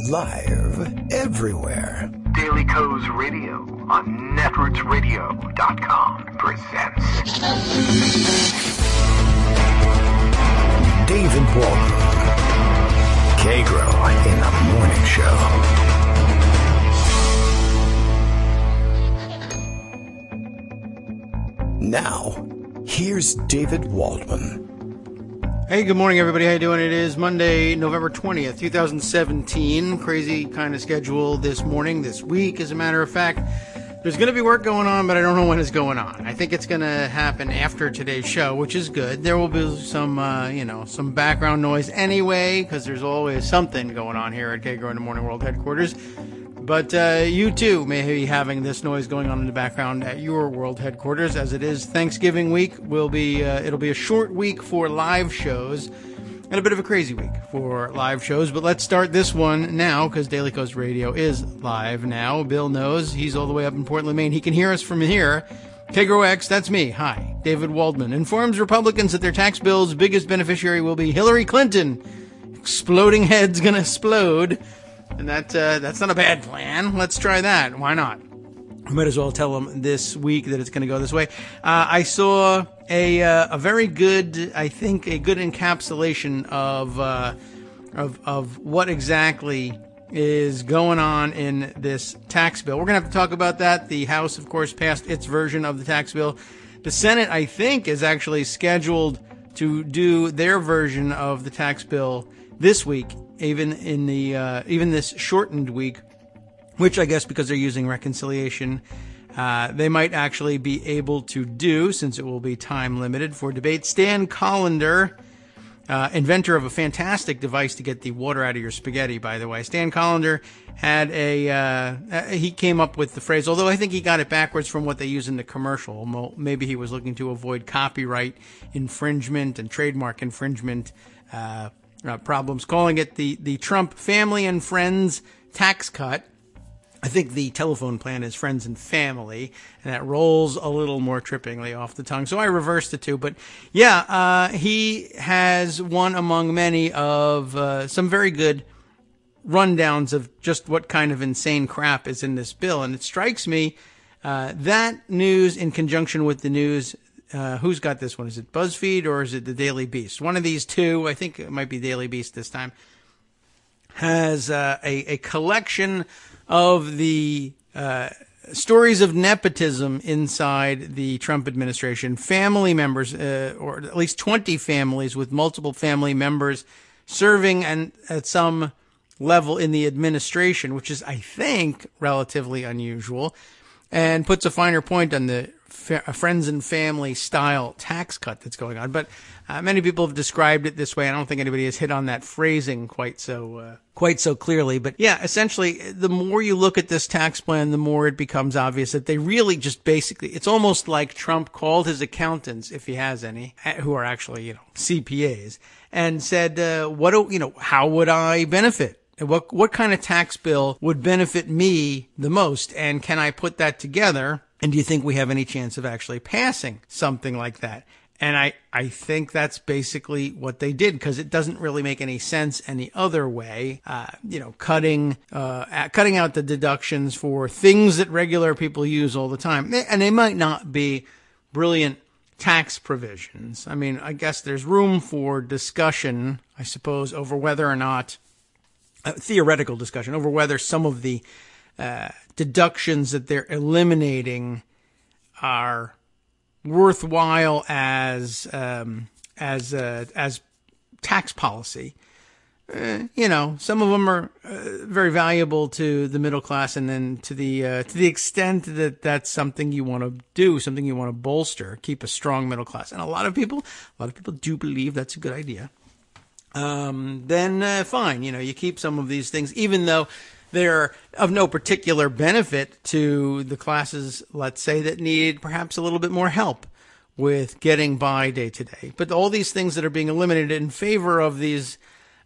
Live everywhere. Daily Co's Radio on netrootsradio.com presents David Waldman. Kagro in the Morning Show. Now, here's David Waldman. Hey, good morning, everybody. How you doing? It is Monday, November 20th, 2017. Crazy kind of schedule this morning, this week, as a matter of fact. There's going to be work going on, but I don't know when it's going on. I think it's going to happen after today's show, which is good. There will be some, some background noise anyway, because there's always something going on here at Kagro in the Morning World headquarters. But you, too, may be having this noise going on in the background at your world headquarters. As it is Thanksgiving week, it'll be a short week for live shows and a bit of a crazy week for live shows. But let's start this one now, because Daily Coast Radio is live now. Bill knows. He's all the way up in Portland, Maine. He can hear us from here. Kagro X, that's me. Hi. David Waldman informs Republicans that their tax bill's biggest beneficiary will be Hillary Clinton. Exploding heads gonna explode. And that's not a bad plan. Let's try that. Why not? I might as well tell them this week that it's going to go this way. I saw a very good, I think, a good encapsulation of what exactly is going on in this tax bill. We're going to have to talk about that. The House, of course, passed its version of the tax bill. The Senate, I think, is actually scheduled to do their version of the tax bill this week, even this shortened week, which I guess because they're using reconciliation, they might actually be able to do, since it will be time limited for debate. Stan Collender, inventor of a fantastic device to get the water out of your spaghetti, by the way. Stan Collender had he came up with the phrase, although I think he got it backwards from what they use in the commercial. Maybe he was looking to avoid copyright infringement and trademark infringement problems, calling it the Trump family and friends tax cut. I think the telephone plan is friends and family, and that rolls a little more trippingly off the tongue. So I reversed the two. But yeah, he has one among many of some very good rundowns of just what kind of insane crap is in this bill. And it strikes me that news in conjunction with the news. Who's got this one? Is it BuzzFeed or is it the Daily Beast? One of these two, I think it might be Daily Beast this time, has a collection of the stories of nepotism inside the Trump administration. Family members, or at least 20 families with multiple family members serving and at some level in the administration, which is, I think, relatively unusual, and puts a finer point on the friends and family style tax cut that's going on. But many people have described it this way. I don't think anybody has hit on that phrasing quite so clearly. But yeah, essentially, the more you look at this tax plan, the more it becomes obvious that they really just basically, it's almost like Trump called his accountants, if he has any, who are actually, CPAs, and said, how would I benefit? What kind of tax bill would benefit me the most? And can I put that together? And do you think we have any chance of actually passing something like that? And I think that's basically what they did, because it doesn't really make any sense any other way. Cutting out the deductions for things that regular people use all the time. And they might not be brilliant tax provisions. I mean, I guess there's room for discussion, I suppose, over whether or not, theoretical discussion, over whether some of the deductions that they're eliminating are worthwhile as tax policy. Some of them are very valuable to the middle class, and then to the extent that that's something you want to do, something you want to bolster, keep a strong middle class, and a lot of people do believe that's a good idea. Then fine, you keep some of these things, even though they're of no particular benefit to the classes, let's say, that need perhaps a little bit more help with getting by day to day. But all these things that are being eliminated in favor of these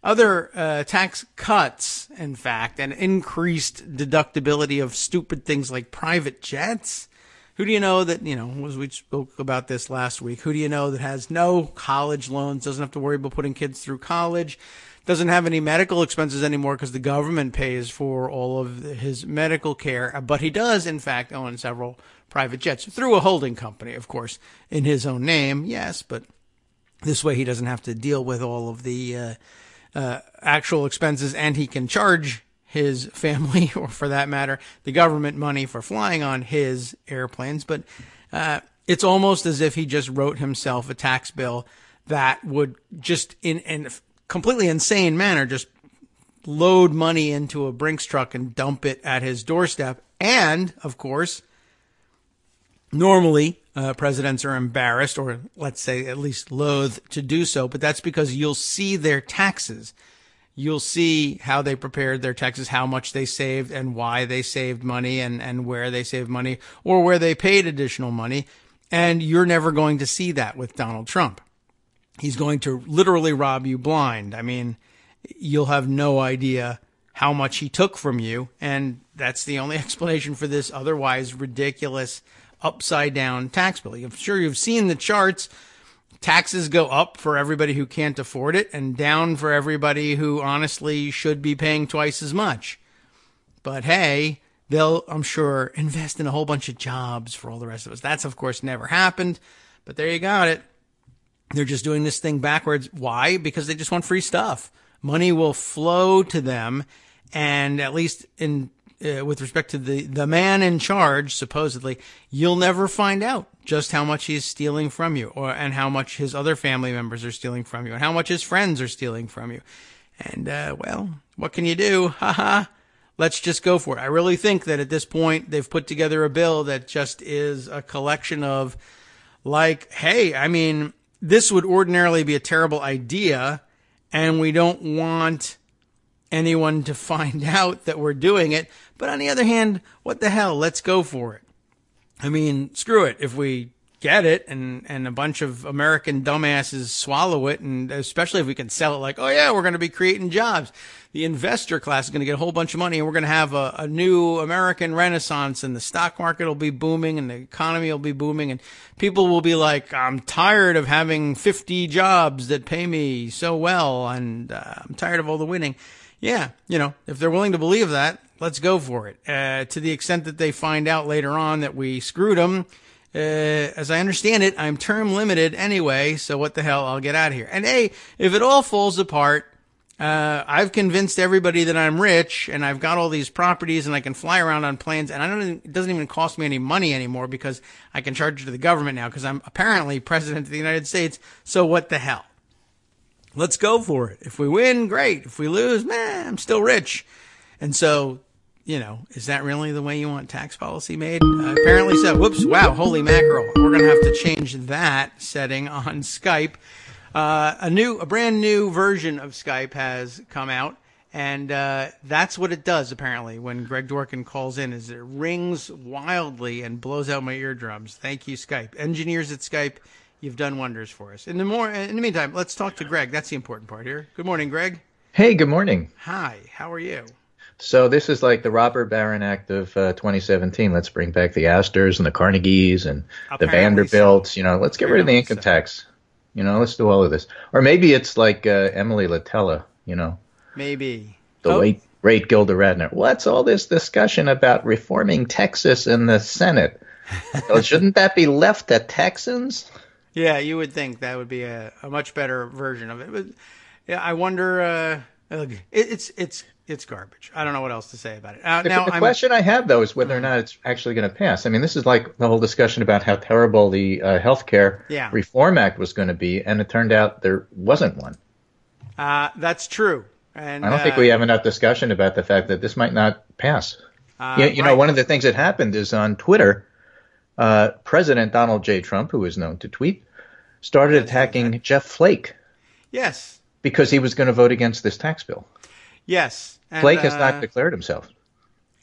other tax cuts, in fact, and increased deductibility of stupid things like private jets. Who do you know that, as we spoke about this last week, who do you know that has no college loans, doesn't have to worry about putting kids through college, doesn't have any medical expenses anymore because the government pays for all of his medical care. But he does, in fact, own several private jets through a holding company, of course, in his own name. Yes, but this way he doesn't have to deal with all of the actual expenses, and he can charge his family, or for that matter, the government money for flying on his airplanes. But it's almost as if he just wrote himself a tax bill that would just, in a completely insane manner, just load money into a Brinks truck and dump it at his doorstep. And, of course, normally presidents are embarrassed, or let's say at least loath to do so, but that's because you'll see their taxes. You'll see how they prepared their taxes, how much they saved and why they saved money, and where they saved money or where they paid additional money. And you're never going to see that with Donald Trump. He's going to literally rob you blind. I mean, you'll have no idea how much he took from you. And that's the only explanation for this otherwise ridiculous upside down tax bill. I'm sure you've seen the charts. Taxes go up for everybody who can't afford it and down for everybody who honestly should be paying twice as much. But hey, they'll, I'm sure, invest in a whole bunch of jobs for all the rest of us. That's, of course, never happened. But there you got it. They're just doing this thing backwards. Why? Because they just want free stuff. Money will flow to them. And at least in with respect to the man in charge, supposedly, you'll never find out just how much he's stealing from you, and how much his other family members are stealing from you, and how much his friends are stealing from you. And, well, what can you do? Let's just go for it. I really think that at this point, they've put together a bill that just is a collection of, like, hey, I mean, this would ordinarily be a terrible idea, and we don't want anyone to find out that we're doing it. But on the other hand, what the hell? Let's go for it. I mean, screw it. If we get it and a bunch of American dumbasses swallow it, and especially if we can sell it like, oh yeah, we're going to be creating jobs. The investor class is going to get a whole bunch of money, and we're going to have a new American renaissance, and the stock market will be booming, and the economy will be booming, and people will be like, I'm tired of having 50 jobs that pay me so well, and I'm tired of all the winning. Yeah, if they're willing to believe that, let's go for it. To the extent that they find out later on that we screwed them, as I understand it, I'm term limited anyway, so what the hell, I'll get out of here. And hey, if it all falls apart, I've convinced everybody that I'm rich, and I've got all these properties, and I can fly around on planes, and it doesn't even cost me any money anymore because I can charge it to the government now because I'm apparently president of the United States, so what the hell? Let's go for it. If we win, great. If we lose, I'm still rich. And so, is that really the way you want tax policy made? Apparently so. Whoops. Wow. Holy mackerel. We're going to have to change that setting on Skype. A brand new version of Skype has come out, and that's what it does, apparently, when Greg Dworkin calls in, is it rings wildly and blows out my eardrums. Thank you, Skype. Engineers at Skype, you've done wonders for us. In the meantime, let's talk to Greg. That's the important part here. Good morning, Greg. Hey, good morning. Hi, how are you? So this is like the Robber Baron Act of 2017. Let's bring back the Astors and the Carnegies and the Vanderbilts. So. Let's get rid of the income tax. Let's do all of this. Or maybe it's like Emily Latella, Maybe. The late, great Gilda Radner. What's all this discussion about reforming Texas in the Senate? Well, shouldn't that be left to Texans? Yeah, you would think that would be a much better version of it. But yeah, I wonder. It's garbage. I don't know what else to say about it. The question I have, though, is whether or not it's actually going to pass. I mean, this is like the whole discussion about how terrible the Healthcare Reform Act was going to be, and it turned out there wasn't one. That's true. And I don't think we have enough discussion about the fact that this might not pass. One of the things that happened is on Twitter, President Donald J. Trump, who is known to tweet, started attacking Jeff Flake. Yes. Because he was going to vote against this tax bill. Yes. And, Flake has not declared himself.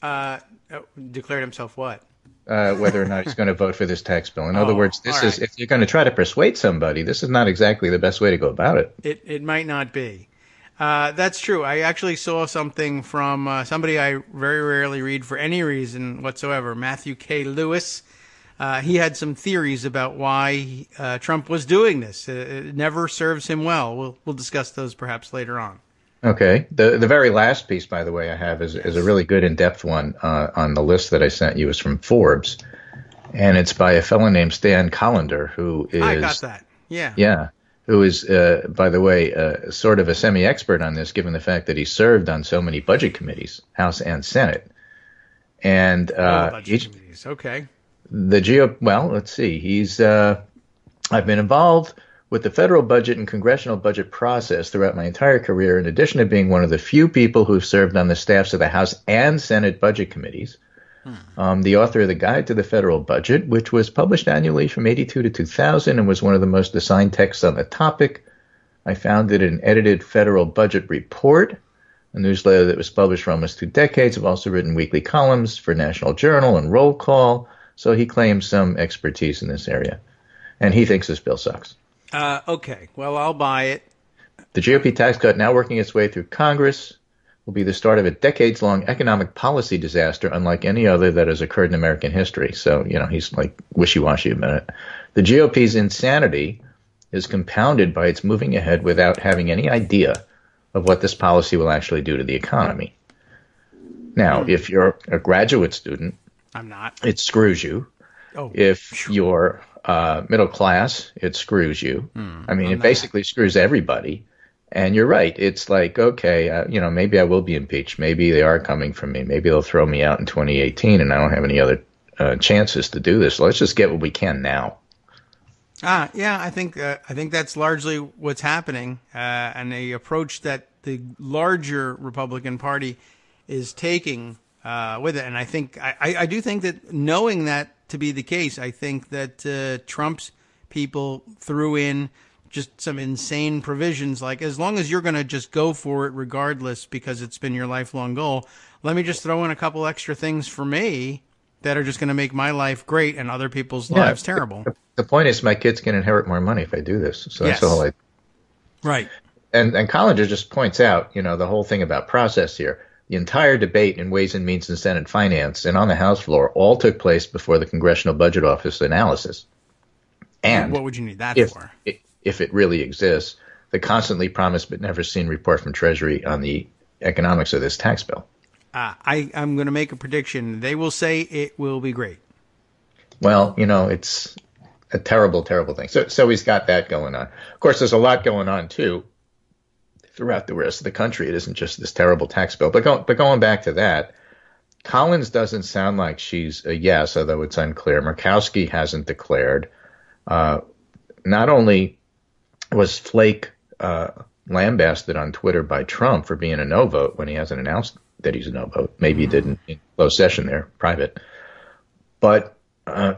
Declared himself what? Whether or not he's going to vote for this tax bill. In other words, if you're going to try to persuade somebody, this is not exactly the best way to go about it. It might not be. That's true. I actually saw something from somebody I very rarely read for any reason whatsoever, Matthew K. Lewis. He had some theories about why Trump was doing this. It never serves him well. We'll discuss those perhaps later on. Okay. The very last piece, by the way, I have is a really good in-depth one on the list that I sent you. Is from Forbes, and it's by a fellow named Stan Collender, who is... I got that. Yeah. Yeah. Who is, by the way, sort of a semi-expert on this, given the fact that he served on so many budget committees, House and Senate. And budget committees. Okay. Well, let's see. I've been involved with the federal budget and congressional budget process throughout my entire career, in addition to being one of the few people who've served on the staffs of the House and Senate budget committees. The author of the Guide to the Federal Budget, which was published annually from 82 to 2000 and was one of the most assigned texts on the topic. I founded an edited federal budget report, a newsletter that was published for almost 2 decades. I've also written weekly columns for National Journal and Roll Call, so he claims some expertise in this area. And he thinks this bill sucks. Okay, well, I'll buy it. The GOP tax cut, now working its way through Congress, will be the start of a decades-long economic policy disaster unlike any other that has occurred in American history. So, he's like wishy-washy about it. The GOP's insanity is compounded by its moving ahead without having any idea of what this policy will actually do to the economy. Now, if you're a graduate student, I'm not. It screws you. Oh, if you're middle class, it screws you. I mean, it basically screws everybody. And you're right. It's like, okay, maybe I will be impeached. Maybe they are coming for me. Maybe they'll throw me out in 2018 and I don't have any other chances to do this. Let's just get what we can now. Yeah, I think that's largely what's happening, and the approach that the larger Republican Party is taking with it. And I think I do think that, knowing that to be the case, I think that Trump's people threw in just some insane provisions, like, as long as you're going to just go for it regardless because it's been your lifelong goal, let me just throw in a couple extra things for me that are just going to make my life great and other people's lives terrible. The point is, my kids can inherit more money if I do this. So that's the whole idea. Right. And Collins just points out, the whole thing about process here. The entire debate in Ways and Means and Senate Finance and on the House floor all took place before the Congressional Budget Office analysis. And what would you need that for? If it really exists, the constantly promised but never seen report from Treasury on the economics of this tax bill. I'm going to make a prediction. They will say it will be great. Well, it's a terrible, terrible thing. So he's got that going on. Of course, there's a lot going on, too, throughout the rest of the country. It isn't just this terrible tax bill. But going back to that, Collins doesn't sound like she's a yes, although it's unclear. Murkowski hasn't declared. Not only was Flake lambasted on Twitter by Trump for being a no vote when he hasn't announced that he's a no vote. Maybe he did in closed session there, private. But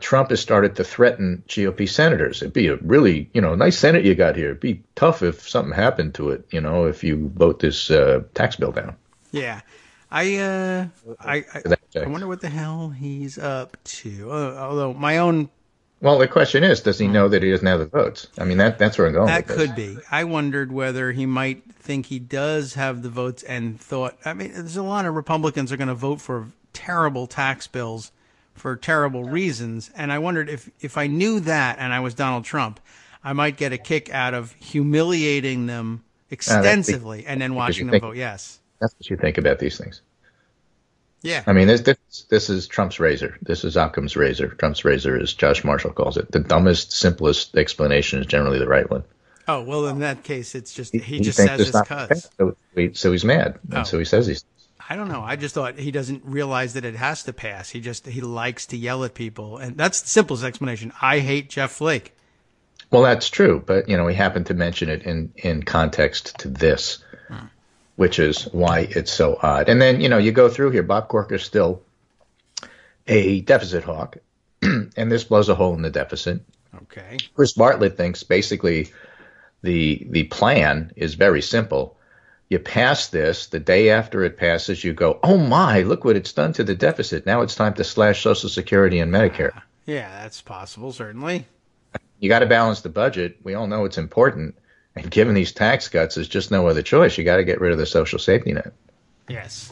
Trump has started to threaten GOP senators. It'd be a really, nice Senate you got here. It'd be tough if something happened to it, if you vote this tax bill down. Yeah. I wonder what the hell he's up to. Although my own... Well, the question is, does he know that he doesn't have the votes? I mean, that's where I'm going with this. That could be. I wondered whether he might think he does have the votes and thought, there's a lot of Republicans are going to vote for terrible tax bills for terrible reasons. And I wondered if I knew that and I was Donald Trump, I might get a kick out of humiliating them extensively and then watching them vote yes. That's what you think about these things. Yeah. I mean, this is Trump's razor. This is Occam's razor. Trump's razor, as Josh Marshall calls it. The dumbest, simplest explanation is generally the right one. Oh, well, in that case, it's just he just says it's cuz. So he's mad. And so he says he's... I don't know. I just thought he doesn't realize that it has to pass. He likes to yell at people. And that's the simplest explanation. I hate Jeff Flake. Well, that's true. But, we happen to mention it in context to this. Which is why it's so odd. And then, you go through here, Bob Corker's still a deficit hawk, and this blows a hole in the deficit. Okay. Chris Bartlett thinks basically the plan is very simple. You pass this, the day after it passes, you go, oh my, look what it's done to the deficit. Now it's time to slash Social Security and Medicare. Yeah, that's possible, certainly. You got to balance the budget. We all know it's important. And given these tax cuts, there's just no other choice. You got to get rid of the social safety net. Yes.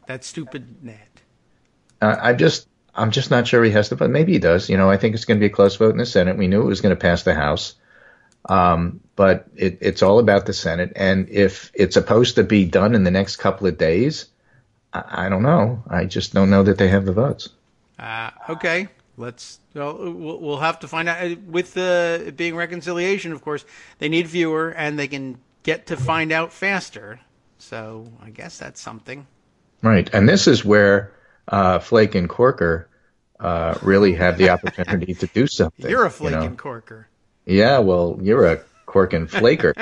That stupid net. I'm just not sure he has to, but maybe he does. I think it's going to be a close vote in the Senate. We knew it was going to pass the House. But it's all about the Senate. And if it's supposed to be done in the next couple of days, I don't know. I just don't know that they have the votes. Okay. We'll have to find out. With it being reconciliation, of course, they need fewer and they can get to find out faster. So I guess that's something. Right. And this is where Flake and Corker really have the opportunity to do something. You're a Flake and Corker. Yeah, well, you're a Cork and Flaker,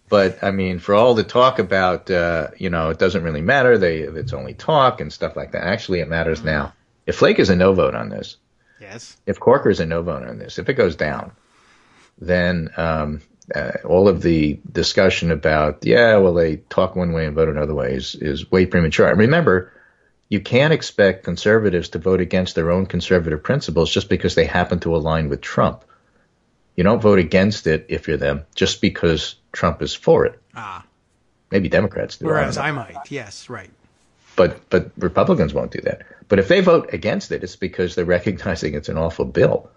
But, I mean, for all the talk about, it doesn't really matter, it's only talk and stuff like that. Actually, it matters now. If Flake is a no vote on this, yes. If Corker is a no vote on this, if it goes down, then all of the discussion about, they talk one way and vote another way is way premature. And remember, you can't expect conservatives to vote against their own conservative principles just because they happen to align with Trump. You don't vote against it if you're them just because Trump is for it. Maybe Democrats do. Whereas I might, yes, right. But Republicans won't do that. But if they vote against it, it's because they're recognizing it's an awful bill.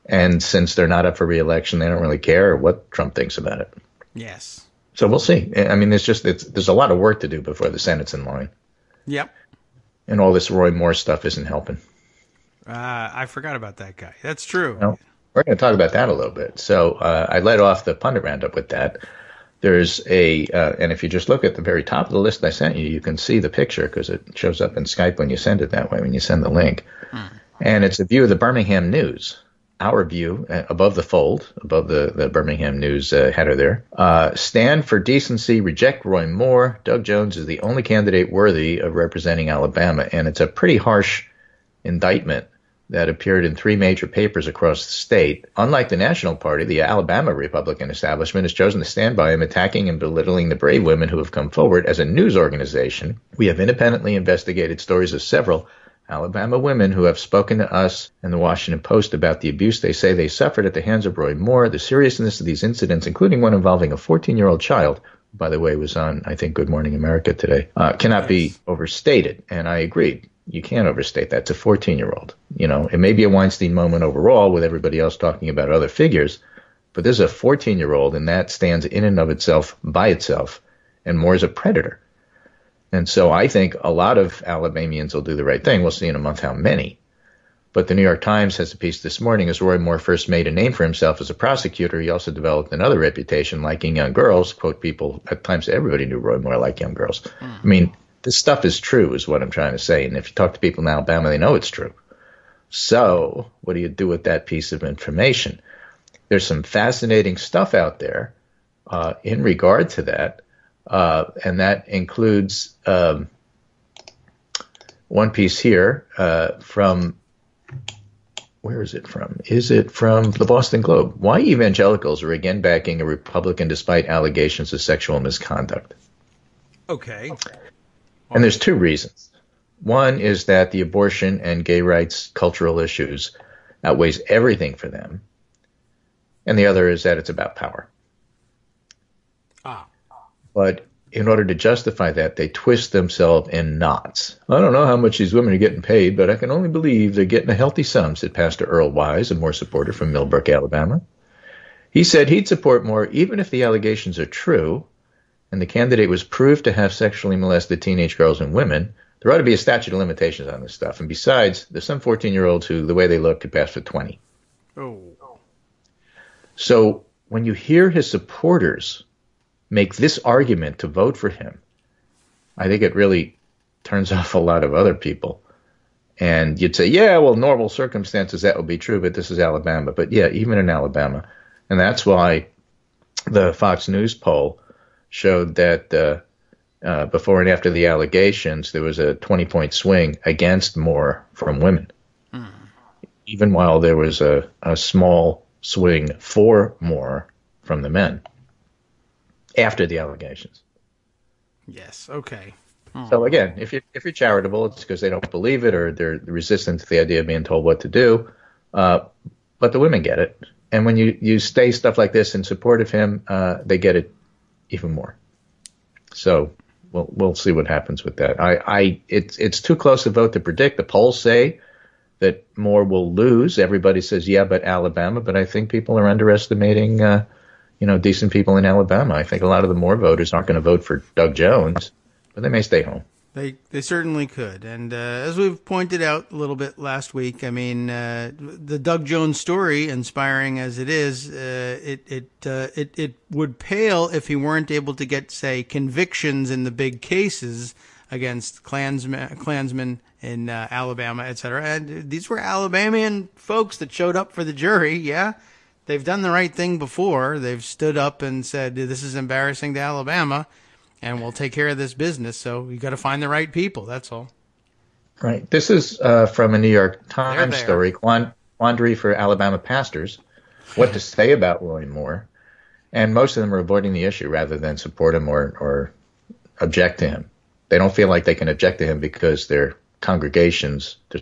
And since they're not up for re-election, they don't really care what Trump thinks about it. Yes. So we'll see. I mean, there's a lot of work to do before the Senate's in line. Yep. And all this Roy Moore stuff isn't helping. I forgot about that guy. That's true. We're going to talk about that a little bit. So I led off the pundit roundup with that. There's and if you just look at the very top of the list I sent you, you can see the picture because it shows up in Skype when you send it that way, when you send the link. And it's a view of the Birmingham News, our view, above the fold, above the Birmingham News header there. Stand for decency, reject Roy Moore. Doug Jones is the only candidate worthy of representing Alabama. And it's a pretty harsh indictment that appeared in 3 major papers across the state. Unlike the National Party, the Alabama Republican establishment has chosen to stand by him, attacking and belittling the brave women who have come forward. As a news organization, we have independently investigated stories of several Alabama women who have spoken to us and the Washington Post about the abuse they say they suffered at the hands of Roy Moore. The seriousness of these incidents, including one involving a 14-year-old child, who, by the way, was on, I think, Good Morning America today, cannot be overstated. And I agreed. You can't overstate that. It's a 14-year-old. It may be a Weinstein moment overall with everybody else talking about other figures, but this is a 14-year-old, and that stands in and of itself by itself, and Moore's a predator. And so I think a lot of Alabamians will do the right thing. We'll see in a month how many. But the New York Times has a piece this morning. As Roy Moore first made a name for himself as a prosecutor, he also developed another reputation, liking young girls. Quote, people, at times everybody knew Roy Moore liked young girls. I mean, this stuff is true is what I'm trying to say. And if you talk to people in Alabama, they know it's true. So what do you do with that piece of information? There's some fascinating stuff out there in regard to that. And that includes one piece here from, where is it from? Is it from the Boston Globe? Why evangelicals are again backing a Republican despite allegations of sexual misconduct. Okay. And there's 2 reasons. One is that the abortion and gay rights cultural issues outweighs everything for them. And the other is that it's about power. But in order to justify that, they twist themselves in knots. I don't know how much these women are getting paid, but I can only believe they're getting a healthy sum, said Pastor Earl Wise, a Moore supporter from Millbrook, Alabama. He said he'd support Moore even if the allegations are true, and the candidate was proved to have sexually molested teenage girls and women. There ought to be a statute of limitations on this stuff. And besides, there's some 14-year-olds who, the way they look, could pass for 20. Oh. So when you hear his supporters make this argument to vote for him, I think it really turns off a lot of other people. And you'd say, yeah, well, normal circumstances, that would be true, but this is Alabama. But yeah, even in Alabama. And that's why the Fox News poll showed that before and after the allegations, there was a 20-point swing against Moore from women, even while there was a small swing for Moore from the men after the allegations. Yes. Okay. So again, if you're charitable, it's because they don't believe it or they're resistant to the idea of being told what to do. But the women get it, and when you say stuff like this in support of him, they get it even more. So we'll see what happens with that. It's too close a vote to predict. The polls say that Moore will lose. Everybody says, yeah, but Alabama. But I think people are underestimating decent people in Alabama. I think a lot of the Moore voters aren't going to vote for Doug Jones, but they may stay home. They certainly could. And as we've pointed out a little bit last week, I mean, the Doug Jones story, inspiring as it is, it would pale if he weren't able to get, say, convictions in the big cases against Klansmen in Alabama, et cetera. And these were Alabamian folks that showed up for the jury, yeah? They've done the right thing before. They've stood up and said, this is embarrassing to Alabama, and we'll take care of this business. So you got to find the right people. That's all. Right. This is from a New York Times story, Quandary for Alabama Pastors, what to say about Roy Moore. And most of them are avoiding the issue rather than support him or object to him. They don't feel like they can object to him because they're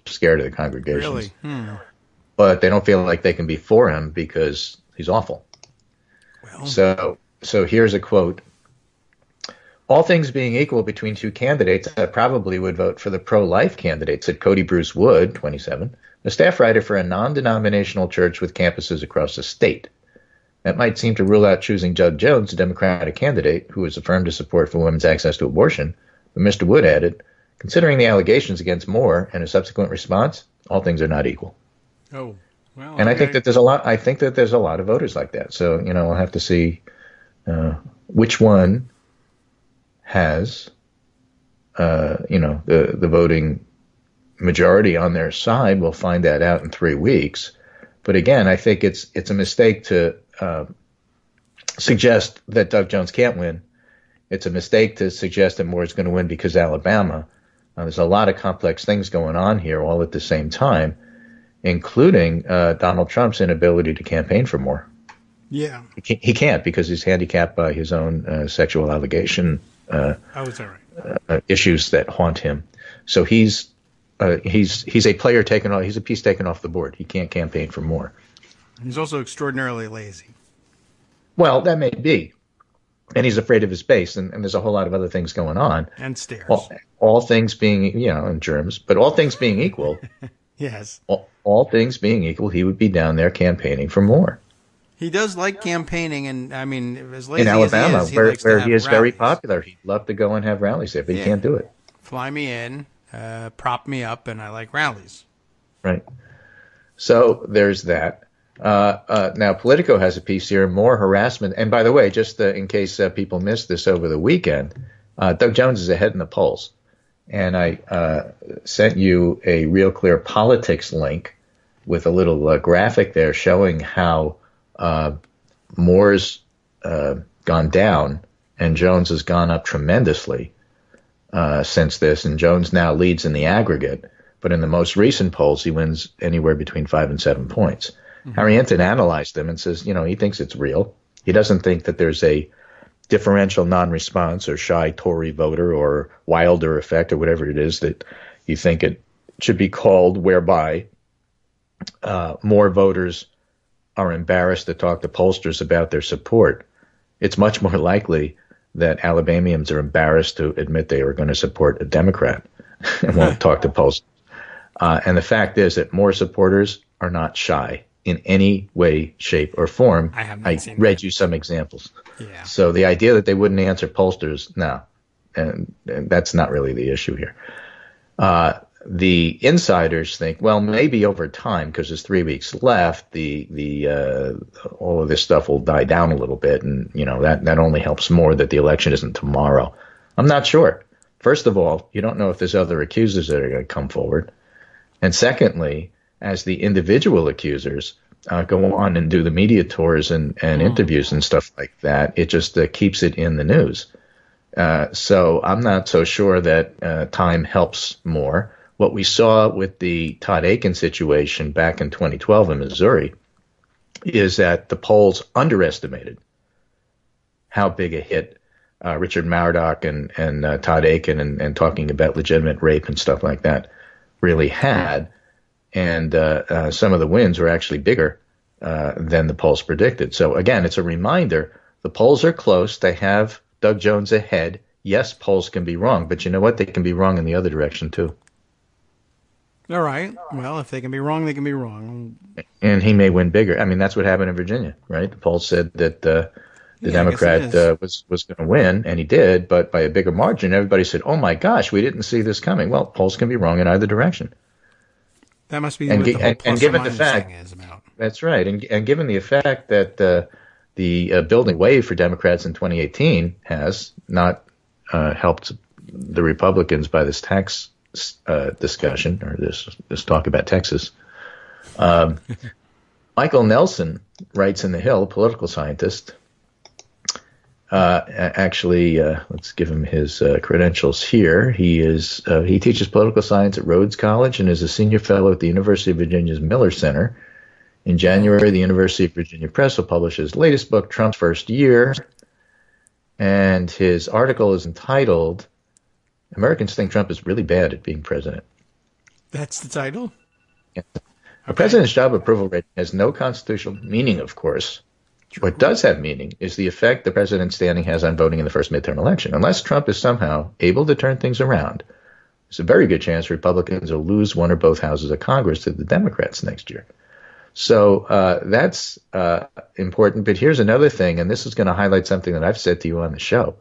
scared of the congregations. Really? But they don't feel like they can be for him because he's awful. Well. So here's a quote. All things being equal between two candidates, I probably would vote for the pro-life candidate, said Cody Bruce Wood, 27, a staff writer for a non-denominational church with campuses across the state. That might seem to rule out choosing Doug Jones, a Democratic candidate who has affirmed his support for women's access to abortion. But Mr. Wood added, considering the allegations against Moore and a subsequent response, all things are not equal. Oh, well. And okay. I think that there's a lot of voters like that. So, we'll have to see which one has, the voting majority on their side. We'll find that out in 3 weeks. But again, I think it's a mistake to suggest that Doug Jones can't win. It's a mistake to suggest that Moore is going to win because Alabama. There's a lot of complex things going on here all at the same time, including Donald Trump's inability to campaign for Moore. Yeah. He can't because he's handicapped by his own sexual allegation issues that haunt him. So he's a player he's a piece taken off the board. He can't campaign for Moore. He's also extraordinarily lazy. Well, that may be. And he's afraid of his base, and there's a whole lot of other things going on. And stairs. All things being, and germs, but all things being equal. Yes. All things being equal, he would be down there campaigning for Moore. He does like campaigning, and I mean, as lazy in Alabama, as he is, where he is rallies. Very popular. He'd love to go and have rallies there, but he can't do it. Fly me in, prop me up, and I like rallies. Right. So there's that. Now, Politico has a piece here, more harassment. And by the way, just in case people missed this over the weekend, Doug Jones is ahead in the polls. And I sent you a Real Clear Politics link with a little graphic there showing how Moore's gone down and Jones has gone up tremendously since this. And Jones now leads in the aggregate. But in the most recent polls, he wins anywhere between 5 and 7 points. Mm-hmm. Harry Enton analyzed them and says, he thinks it's real. He doesn't think that there's a differential non-response or shy Tory voter or Wilder effect or whatever it is that you think it should be called, whereby more voters are embarrassed to talk to pollsters about their support. It's much more likely that Alabamians are embarrassed to admit they are going to support a Democrat and won't talk to pollsters. And the fact is that more supporters are not shy in any way, shape, or form. I read you some examples. Yeah. So the idea that they wouldn't answer pollsters, no, and that's not really the issue here. The insiders think, well, maybe over time, because there's 3 weeks left, the all of this stuff will die down a little bit, and that only helps more that the election isn't tomorrow. I'm not sure. First of all, you don't know if there's other accusers that are going to come forward, and secondly, as the individual accusers go on and do the media tours and interviews and stuff like that, it just keeps it in the news. So I'm not so sure that time helps more. What we saw with the Todd Akin situation back in 2012 in Missouri is that the polls underestimated how big a hit Richard Murdoch and Todd Akin and talking about legitimate rape and stuff like that really had. And some of the wins were actually bigger than the polls predicted. So, again, it's a reminder. The polls are close. They have Doug Jones ahead. Yes, polls can be wrong. But you know what? They can be wrong in the other direction, too. All right. Well, if they can be wrong, they can be wrong. And he may win bigger. I mean, that's what happened in Virginia, right? The polls said that the Democrat was going to win, and he did, but by a bigger margin. Everybody said, "Oh my gosh, we didn't see this coming." Well, polls can be wrong in either direction. That must be what the whole plus given or the minus fact thing is about. That's right, and given the effect that the building wave for Democrats in 2018 has not helped the Republicans by this tax discussion or this talk about Texas. Michael Nelson writes in The Hill, a political scientist. Let's give him his credentials here. He teaches political science at Rhodes College and is a senior fellow at the University of Virginia's Miller Center. In January, the University of Virginia Press will publish his latest book, Trump's First Year, and his article is entitled, "Americans Think Trump is Really Bad at Being President." That's the title? Yeah. A president's job approval rating has no constitutional meaning, of course. What does have meaning is the effect the president's standing has on voting in the first midterm election. Unless Trump is somehow able to turn things around, there's a very good chance Republicans will lose one or both houses of Congress to the Democrats next year. So that's important. But here's another thing, and this is going to highlight something that I've said to you on the show.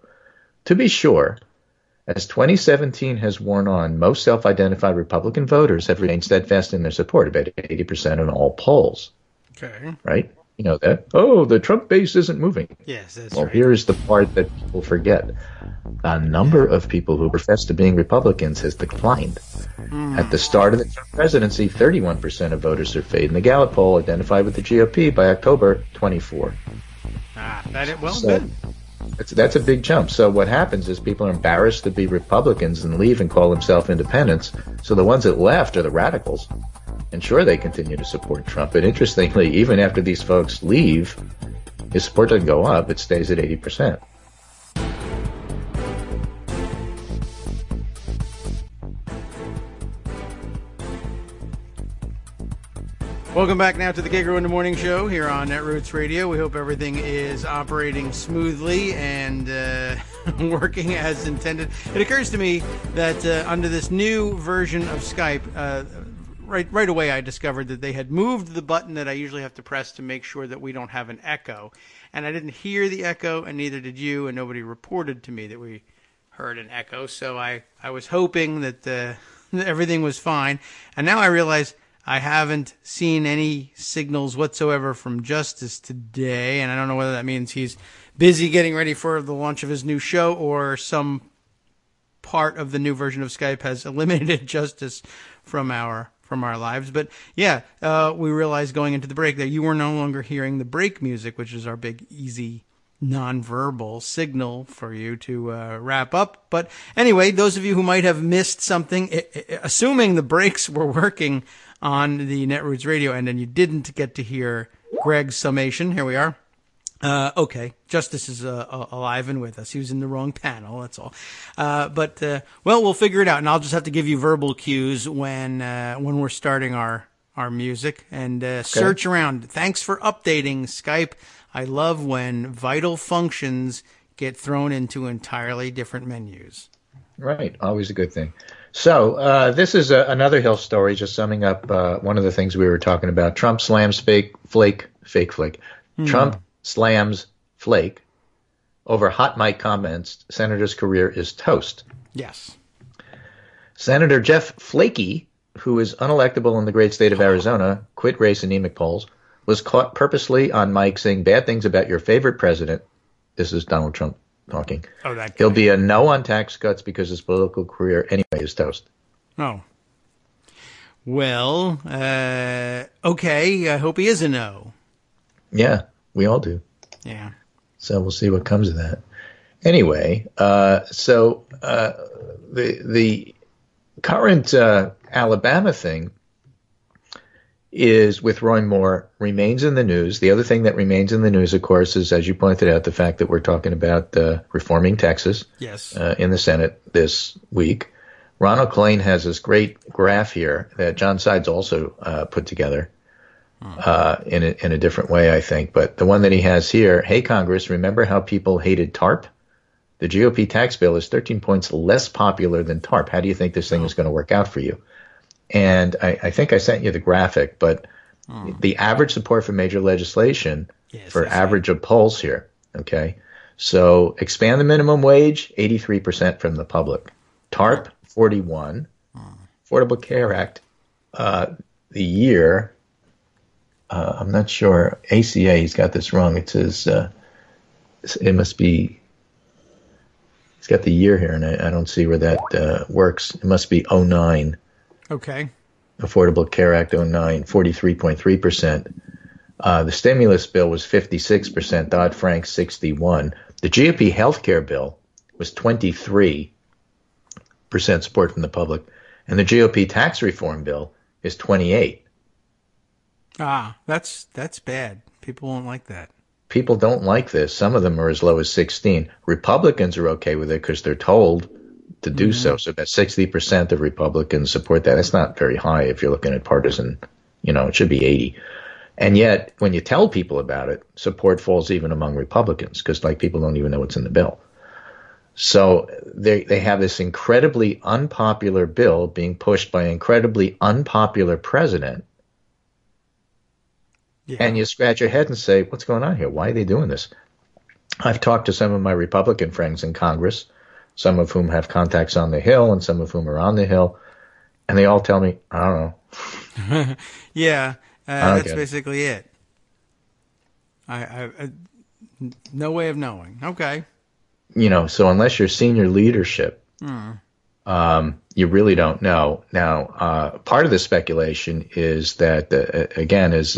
To be sure, as 2017 has worn on, most self-identified Republican voters have remained steadfast in their support, about 80% in all polls. Okay. Right? You know that? Oh, the Trump base isn't moving. Yes, that's well, right. Here's the part that people forget. The number of people who profess to being Republicans has declined. At the start of the Trump presidency, 31% of voters surveyed in the Gallup poll identified with the GOP by October 24. That's a big jump. So what happens is people are embarrassed to be Republicans and leave and call themselves independents. So the ones that left are the radicals. And sure, they continue to support Trump. But interestingly, even after these folks leave, his support doesn't go up. It stays at 80%. Welcome back now to the Kagro in the Morning Show here on Netroots Radio. We hope everything is operating smoothly and working as intended. It occurs to me that under this new version of Skype, right away I discovered that they had moved the button that I usually have to press to make sure that we don't have an echo. And I didn't hear the echo, and neither did you, and nobody reported to me that we heard an echo. So I was hoping that everything was fine. And now I realize I haven't seen any signals whatsoever from Justice today, and I don't know whether that means he's busy getting ready for the launch of his new show or some part of the new version of Skype has eliminated Justice from our lives. But yeah, we realized going into the break that you were no longer hearing the break music, which is our big, easy, nonverbal signal for you to wrap up. But anyway, those of you who might have missed something, assuming the breaks were working on the Netroots Radio end and you didn't get to hear Greg's summation, here we are. Okay, Justice is alive and with us. He was in the wrong panel, that's all. But we'll figure it out, and I'll just have to give you verbal cues when we're starting our music. And search around. Thanks for updating Skype. I love when vital functions get thrown into entirely different menus. Right, always a good thing. So this is another Hill story, just summing up one of the things we were talking about. Trump slams fake Flake. Trump slams Flake over hot mic comments. Senator's career is toast. Yes. Senator Jeff Flakey, who is unelectable in the great state of Arizona, quit race anemic polls, was caught purposely on mic saying bad things about your favorite president. This is Donald Trump talking. Oh, that guy. He'll be a no on tax cuts because his political career anyway is toast. Oh. Well, okay. I hope he is a no. Yeah, we all do. Yeah. So we'll see what comes of that. Anyway, the current Alabama thing is with Roy Moore remains in the news. The other thing that remains in the news, of course, is, as you pointed out, the fact that we're talking about reforming Texas. Yes. In the Senate this week. Ronald Klain has this great graph here that John Sides also put together in a different way, I think. But the one that he has here, hey, Congress, remember how people hated TARP? The GOP tax bill is 13 points less popular than TARP. How do you think this thing is going to work out for you? And I think I sent you the graphic, but the average support for major legislation for average of polls here, okay? So expand the minimum wage, 83% from the public. TARP, 41. Affordable Care Act, the year, I'm not sure, ACA, he's got this wrong. It says, it must be, he's got the year here, and I don't see where that works. It must be 09. Okay. Affordable Care Act 09, 43.3%. The stimulus bill was 56%, Dodd-Frank 61. The GOP healthcare bill was 23% support from the public, and the GOP tax reform bill is 28. That's bad. People won't like that. People don't like this. Some of them are as low as 16. Republicans are okay with it because they're told to do so. So about 60% of Republicans support that. That's not very high if you're looking at partisan. It should be 80. And yet, when you tell people about it, support falls even among Republicans because people don't even know what's in the bill. So they have this incredibly unpopular bill being pushed by an incredibly unpopular president. Yeah. And you scratch your head and say, what's going on here? Why are they doing this? I've talked to some of my Republican friends in Congress, some of whom have contacts on the Hill and some of whom are on the Hill, and they all tell me, I don't know. Yeah, that's basically it. I no way of knowing. Okay. So unless you're senior leadership, you really don't know. Now, part of the speculation is that, again, as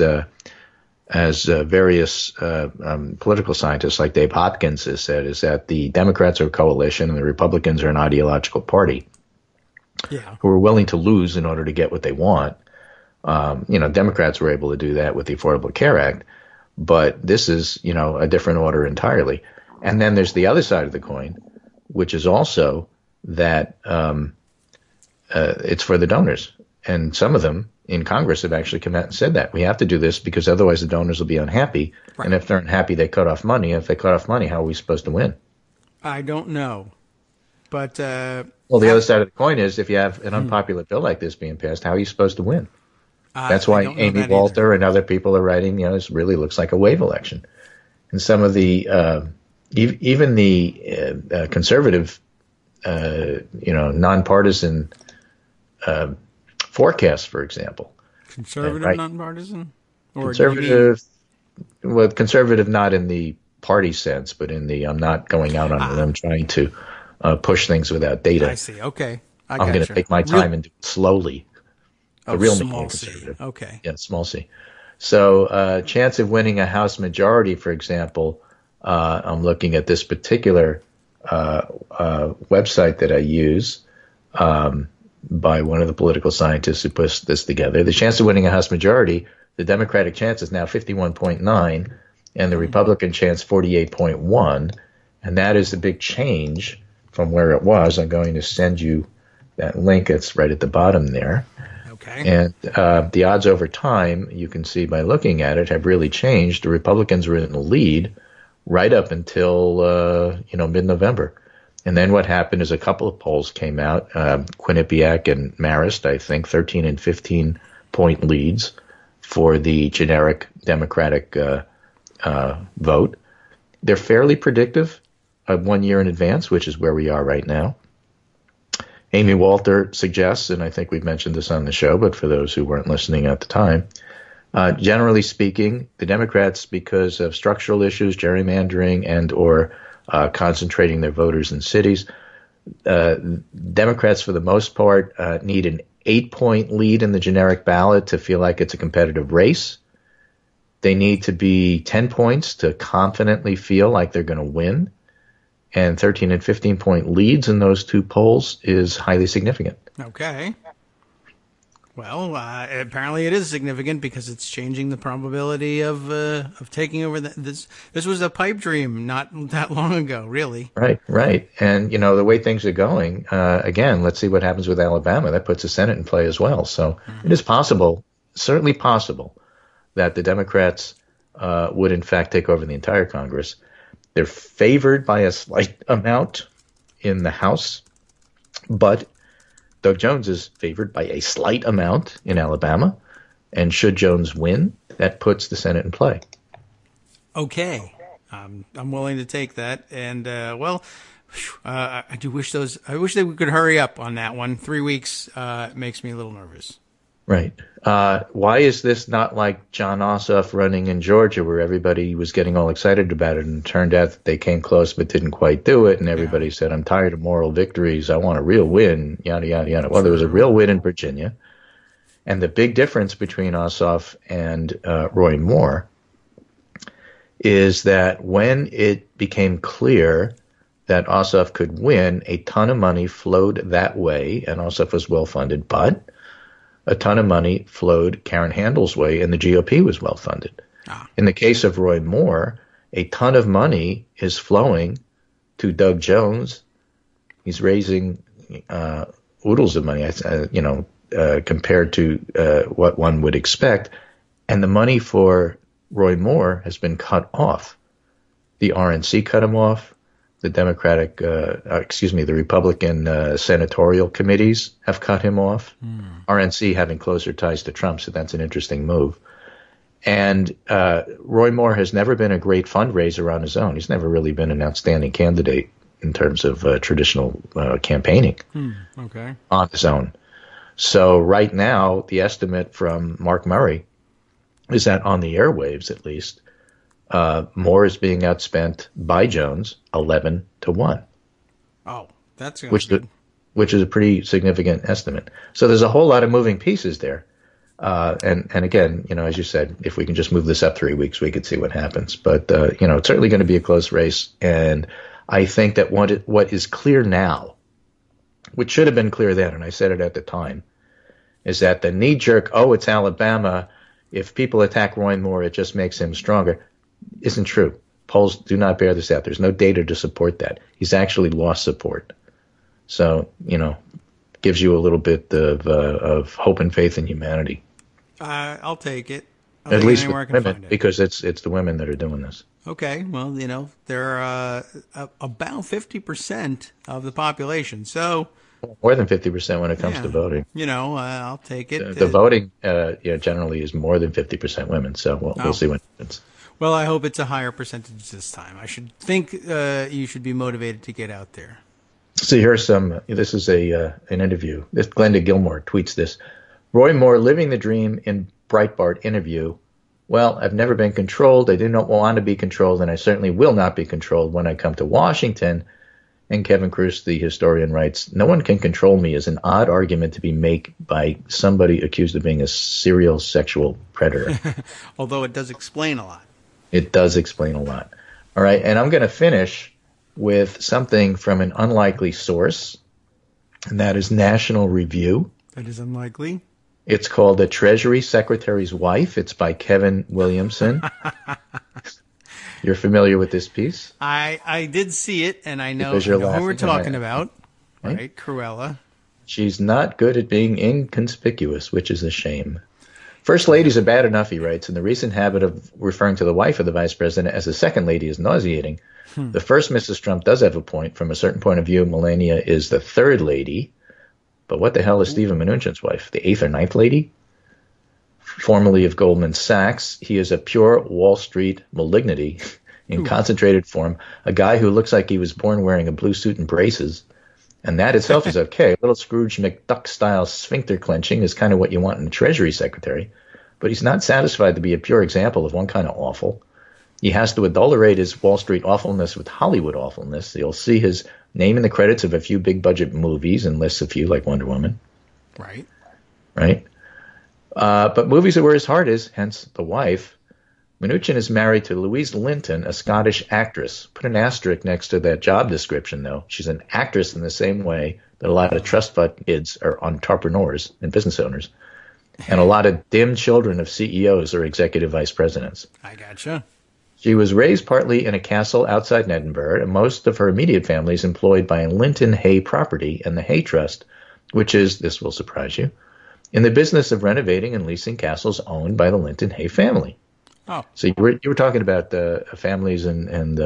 various political scientists like Dave Hopkins has said, is that the Democrats are a coalition and the Republicans are an ideological party who are willing to lose in order to get what they want. Democrats were able to do that with the Affordable Care Act, but this is, a different order entirely. And then there's the other side of the coin, which is also that it's for the donors. And some of them in Congress have actually come out and said that. We have to do this because otherwise the donors will be unhappy. Right. And if they're unhappy, they cut off money. If they cut off money, how are we supposed to win? I don't know. But the other side of the coin is if you have an unpopular bill like this being passed, how are you supposed to win? That's why Amy Walter and other people are writing, this really looks like a wave election. And some of the even the conservative, nonpartisan forecasts, for example. Conservative nonpartisan? Or conservative, conservative not in the party sense, but in the I'm not going out on a limb trying to push things without data. I see. Okay. I'm going to take my time and do it slowly. The real small conservative. C. Okay. Yeah, small c. So chance of winning a House majority, for example, I'm looking at this particular website that I use by one of the political scientists who puts this together. The chance of winning a House majority, the Democratic chance is now 51.9 and the Republican chance 48.1. And that is a big change from where it was. I'm going to send you that link. It's right at the bottom there. Okay. And the odds over time, you can see by looking at it, have really changed. The Republicans were in the lead right up until, mid-November. And then what happened is a couple of polls came out, Quinnipiac and Marist, I think, 13 and 15-point leads for the generic Democratic vote. They're fairly predictive of 1 year in advance, which is where we are right now. Amy Walter suggests, and I think we've mentioned this on the show, but for those who weren't listening at the time, generally speaking, the Democrats, because of structural issues, gerrymandering, and or concentrating their voters in cities, Democrats, for the most part, need an 8-point lead in the generic ballot to feel like it's a competitive race. They need to be 10 points to confidently feel like they're going to win. And 13 and 15-point leads in those two polls is highly significant. Okay. Well, apparently it is significant because it's changing the probability of taking over. This was a pipe dream not that long ago, really. Right. And, the way things are going, again, let's see what happens with Alabama. That puts the Senate in play as well. So it is possible, certainly possible, that the Democrats would, in fact, take over the entire Congress. They're favored by a slight amount in the House, but Doug Jones is favored by a slight amount in Alabama, and should Jones win, that puts the Senate in play. Okay, I'm willing to take that. And I do wish I wish they could hurry up on that one. 3 weeks makes me a little nervous. Right. Why is this not like John Ossoff running in Georgia, where everybody was getting all excited about it, and it turned out that they came close but didn't quite do it, and everybody said, I'm tired of moral victories, I want a real win, yada, yada, yada. Well, there was a real win in Virginia, and the big difference between Ossoff and Roy Moore is that when it became clear that Ossoff could win, a ton of money flowed that way, and Ossoff was well-funded, but a ton of money flowed Karen Handel's way, and the GOP was well-funded. In the case of Roy Moore, a ton of money is flowing to Doug Jones. He's raising oodles of money, compared to what one would expect, and the money for Roy Moore has been cut off. The RNC cut him off. The the Republican senatorial committees have cut him off. RNC having closer ties to Trump, so that's an interesting move. And Roy Moore has never been a great fundraiser on his own. He's never really been an outstanding candidate in terms of traditional campaigning on his own. So right now, the estimate from Mark Murray is that on the airwaves, at least, Moore is being outspent by Jones 11-1. Oh, that's good. Which is a pretty significant estimate. So there's a whole lot of moving pieces there. And again, as you said, if we can just move this up 3 weeks, we could see what happens. But, it's certainly going to be a close race. And I think that what is clear now, which should have been clear then, and I said it at the time, is that the knee-jerk, it's Alabama, if people attack Roy Moore, it just makes him stronger, isn't true. Polls do not bear this out. There's no data to support that. He's actually lost support. So, gives you a little bit of hope and faith in humanity. I'll take it. At least with women, because it's the women that are doing this. Okay, well, they're about 50% of the population, so more than 50% when it comes to voting. I'll take it. The voting, generally is more than 50% women. So we'll see what happens. Well, I hope it's a higher percentage this time. I should think you should be motivated to get out there. So here's this is an interview. Glenda Gilmore tweets this. Roy Moore living the dream in Breitbart interview. Well, I've never been controlled. I didn't want to be controlled, and I certainly will not be controlled when I come to Washington. And Kevin Kruse, the historian, writes, no one can control me is an odd argument to be made by somebody accused of being a serial sexual predator. Although it does explain a lot. It does explain a lot. All right, and I'm going to finish with something from an unlikely source, and that is National Review. That is unlikely. It's called The Treasury Secretary's Wife. It's by Kevin Williamson. You're familiar with this piece? I did see it, and I know who we're talking about. Right, Cruella. She's not good at being inconspicuous, which is a shame. First ladies are bad enough, he writes, and the recent habit of referring to the wife of the vice president as a second lady is nauseating. The first Mrs. Trump does have a point. From a certain point of view, Melania is the third lady. But what the hell is Stephen Mnuchin's wife? The eighth or ninth lady? Formerly of Goldman Sachs, he is a pure Wall Street malignity in concentrated form, a guy who looks like he was born wearing a blue suit and braces. And that itself is okay. A little Scrooge McDuck-style sphincter clenching is kind of what you want in a Treasury Secretary. But he's not satisfied to be a pure example of one kind of awful. He has to adulterate his Wall Street awfulness with Hollywood awfulness. You'll see his name in the credits of a few big-budget movies, and lists a few like Wonder Woman. Right. But movies are where his heart is, hence the wife. Mnuchin is married to Louise Linton, a Scottish actress. Put an asterisk next to that job description, though. She's an actress in the same way that a lot of trust fund kids are entrepreneurs and business owners. And a lot of dim children of CEOs are executive vice presidents. I gotcha. She was raised partly in a castle outside Edinburgh, and most of her immediate family is employed by Linton Hay Property and the Hay Trust, which is, this will surprise you, in the business of renovating and leasing castles owned by the Linton Hay family. Oh, so you were talking about the families and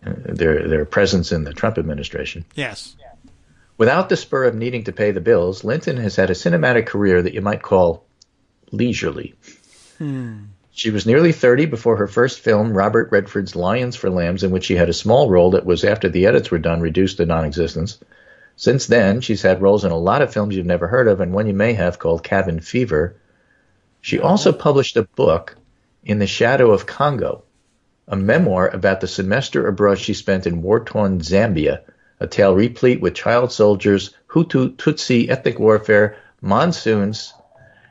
their presence in the Trump administration. Yes. Without the spur of needing to pay the bills, Linton has had a cinematic career that you might call leisurely. She was nearly 30 before her first film, Robert Redford's Lions for Lambs, in which she had a small role that was, after the edits were done, reduced to non-existence. Since then, she's had roles in a lot of films you've never heard of, and one you may have, called Cabin Fever. She also published a book, In the Shadow of Congo, a memoir about the semester abroad she spent in war-torn Zambia, a tale replete with child soldiers, Hutu, Tutsi, ethnic warfare, monsoons,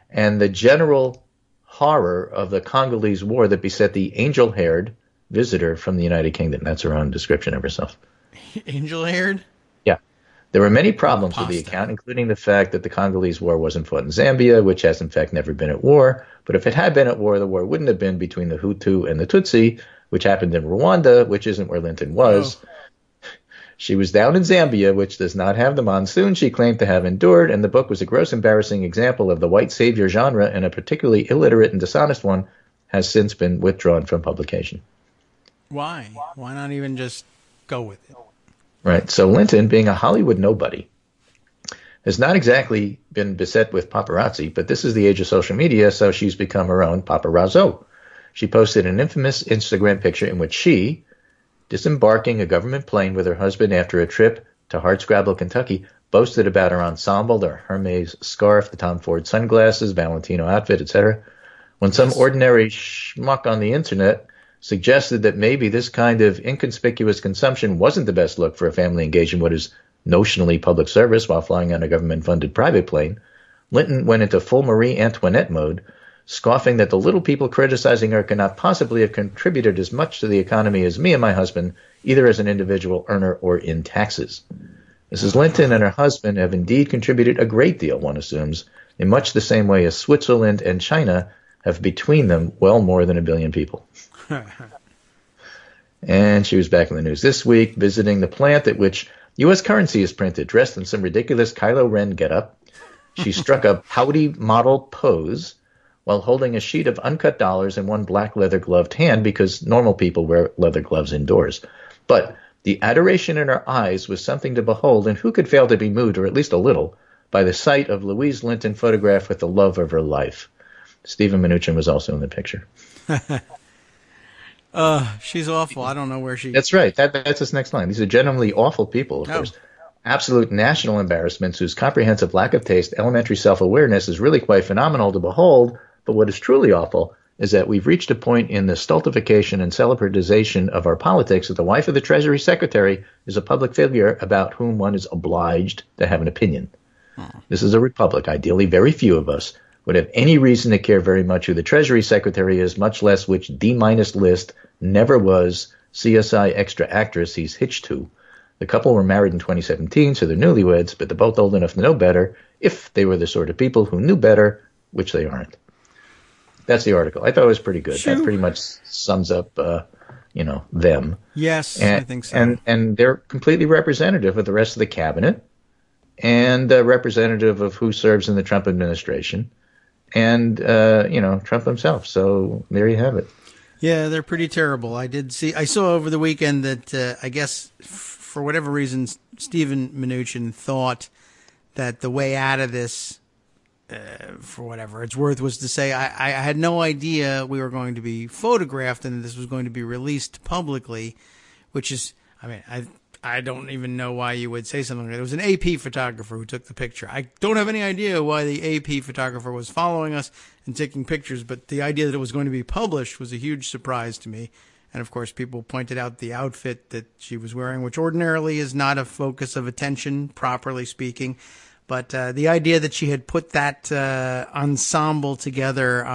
and the general horror of the Congolese war that beset the angel-haired visitor from the United Kingdom. That's her own description of herself. Angel-haired? Yeah. There were many problems with the account, including the fact that the Congolese war wasn't fought in Zambia, which has in fact never been at war. But if it had been at war, the war wouldn't have been between the Hutu and the Tutsi, which happened in Rwanda, which isn't where Linton was. Oh. She was down in Zambia, which does not have the monsoon she claimed to have endured, and the book was a gross, embarrassing example of the white savior genre, and a particularly illiterate and dishonest one has since been withdrawn from publication. Why? Why not even just go with it? Right. So Linton, being a Hollywood nobody, has not exactly been beset with paparazzi, but this is the age of social media, so she's become her own paparazzo. She posted an infamous Instagram picture in which she, disembarking a government plane with her husband after a trip to Hardscrabble, Kentucky, boasted about her ensemble, her Hermes scarf, the Tom Ford sunglasses, Valentino outfit, etc. When some ordinary schmuck on the internet suggested that maybe this kind of inconspicuous consumption wasn't the best look for a family engaged in what is notionally public service while flying on a government-funded private plane, Linton went into full Marie Antoinette mode, scoffing that the little people criticizing her cannot possibly have contributed as much to the economy as me and my husband, either as an individual earner or in taxes. Mrs. Linton and her husband have indeed contributed a great deal, one assumes, in much the same way as Switzerland and China have between them well more than 1 billion people. And she was back in the news this week, visiting the plant at which U.S. currency is printed, dressed in some ridiculous Kylo Ren getup. She struck a pouty model pose while holding a sheet of uncut dollars in one black leather-gloved hand, because normal people wear leather gloves indoors. But the adoration in her eyes was something to behold, and who could fail to be moved, or at least a little, by the sight of Louise Linton photographed with the love of her life. Stephen Mnuchin was also in the picture. She's awful. I don't know where she... That's right. That's his next line. These are genuinely awful people, of course. Absolute national embarrassments whose comprehensive lack of taste, elementary self-awareness is really quite phenomenal to behold. But what is truly awful is that we've reached a point in the stultification and celebritization of our politics that the wife of the Treasury Secretary is a public figure about whom one is obliged to have an opinion. This is a republic. Ideally, very few of us would have any reason to care very much who the Treasury Secretary is, much less which D-minus list never was CSI extra actress he's hitched to. The couple were married in 2017, so they're newlyweds, but they're both old enough to know better if they were the sort of people who knew better, which they aren't. That's the article. I thought it was pretty good. That pretty much sums up, them. Yes, I think so. And they're completely representative of the rest of the cabinet and representative of who serves in the Trump administration and, Trump himself. So there you have it. Yeah, they're pretty terrible. I saw over the weekend that I guess for whatever reason, Stephen Mnuchin thought that the way out of this, for whatever it's worth, was to say, I had no idea we were going to be photographed and this was going to be released publicly, which is, I don't even know why you would say something like that. It was an AP photographer who took the picture. I don't have any idea why the AP photographer was following us and taking pictures, but the idea that it was going to be published was a huge surprise to me. And, of course, people pointed out the outfit that she was wearing, which ordinarily is not a focus of attention, properly speaking. But the idea that she had put that ensemble together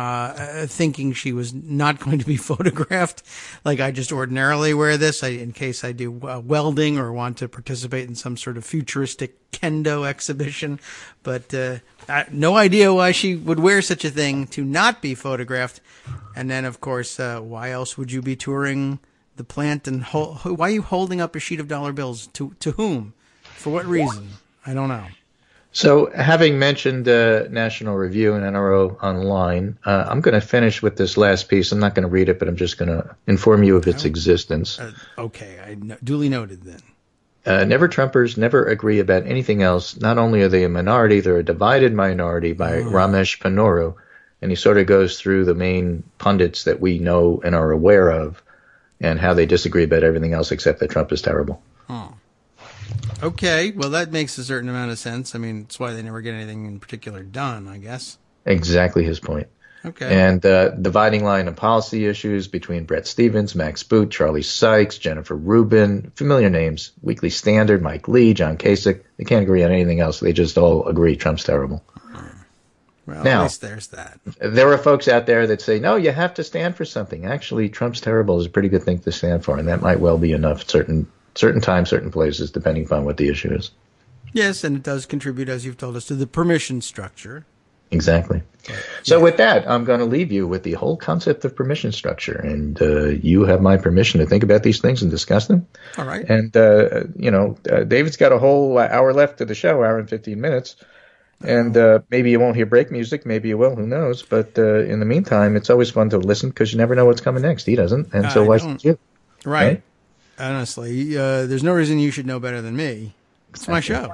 thinking she was not going to be photographed, like I just ordinarily wear this in case I do welding or want to participate in some sort of futuristic kendo exhibition. But no idea why she would wear such a thing to not be photographed. And then, of course, why else would you be touring the plant? And why are you holding up a sheet of dollar bills? To whom? For what reason? I don't know. So, having mentioned National Review and NRO Online, I'm going to finish with this last piece. I'm not going to read it, but I'm just going to inform you of its existence. Okay, duly noted then. Never Trumpers never agree about anything else. Not only are they a minority, they're a divided minority by Ramesh Ponnuru. And he sort of goes through the main pundits that we know and are aware of and how they disagree about everything else except that Trump is terrible. Oh. Okay, well, that makes a certain amount of sense. I mean, it's why they never get anything in particular done, I guess. Exactly his point. Okay. And dividing line of policy issues between Bret Stephens, Max Boot, Charlie Sykes, Jennifer Rubin, familiar names, Weekly Standard, Mike Lee, John Kasich. They can't agree on anything else. They just all agree Trump's terrible. Well, now, at least there's that. There are folks out there that say, no, you have to stand for something. Actually, Trump's terrible is a pretty good thing to stand for, and that might well be enough at certain times, certain places, depending upon what the issue is. Yes, and it does contribute, as you've told us, to the permission structure. Exactly. So with that, I'm going to leave you with the whole concept of permission structure, and you have my permission to think about these things and discuss them. All right. And, David's got a whole hour left to the show, hour and 15 minutes. And maybe you won't hear break music. Maybe you will. Who knows? But in the meantime, it's always fun to listen because you never know what's coming next. He doesn't. And so why should you? Right. Honestly, there's no reason you should know better than me. It's my show.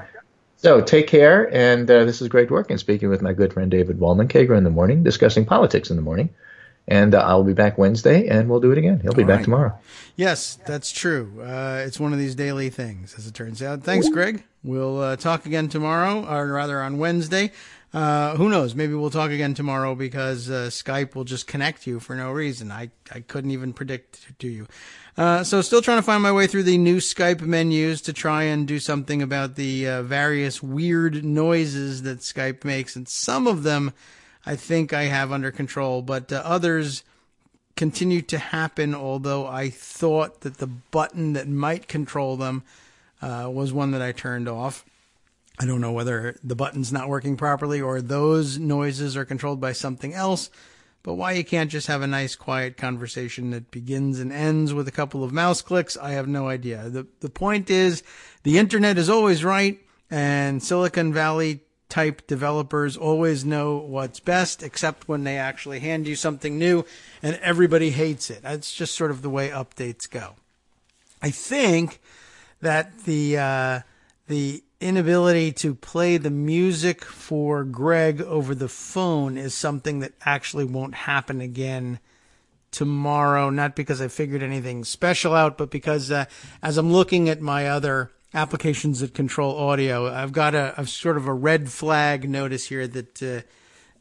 So take care. And this is great work. And speaking with my good friend David Waldman, Kagro in the morning, discussing politics in the morning. And I'll be back Wednesday, and we'll do it again. He'll be back tomorrow. Yes, that's true. It's one of these daily things, as it turns out. Thanks, Greg. We'll talk again tomorrow, or rather on Wednesday. Who knows? Maybe we'll talk again tomorrow because Skype will just connect you for no reason. I couldn't even predict to you. So still trying to find my way through the new Skype menus to try and do something about the various weird noises that Skype makes. And some of them I think I have under control, but others continue to happen, although I thought that the button that might control them was one that I turned off. I don't know whether the button's not working properly or those noises are controlled by something else, but why you can't just have a nice, quiet conversation that begins and ends with a couple of mouse clicks, I have no idea. The point is, the internet is always right, and Silicon Valley type developers always know what's best, except when they actually hand you something new and everybody hates it. That's just sort of the way updates go. I think that the inability to play the music for Greg over the phone is something that actually won't happen again tomorrow, not because I figured anything special out, but because as I'm looking at my other applications that control audio, I've got a sort of a red flag notice here that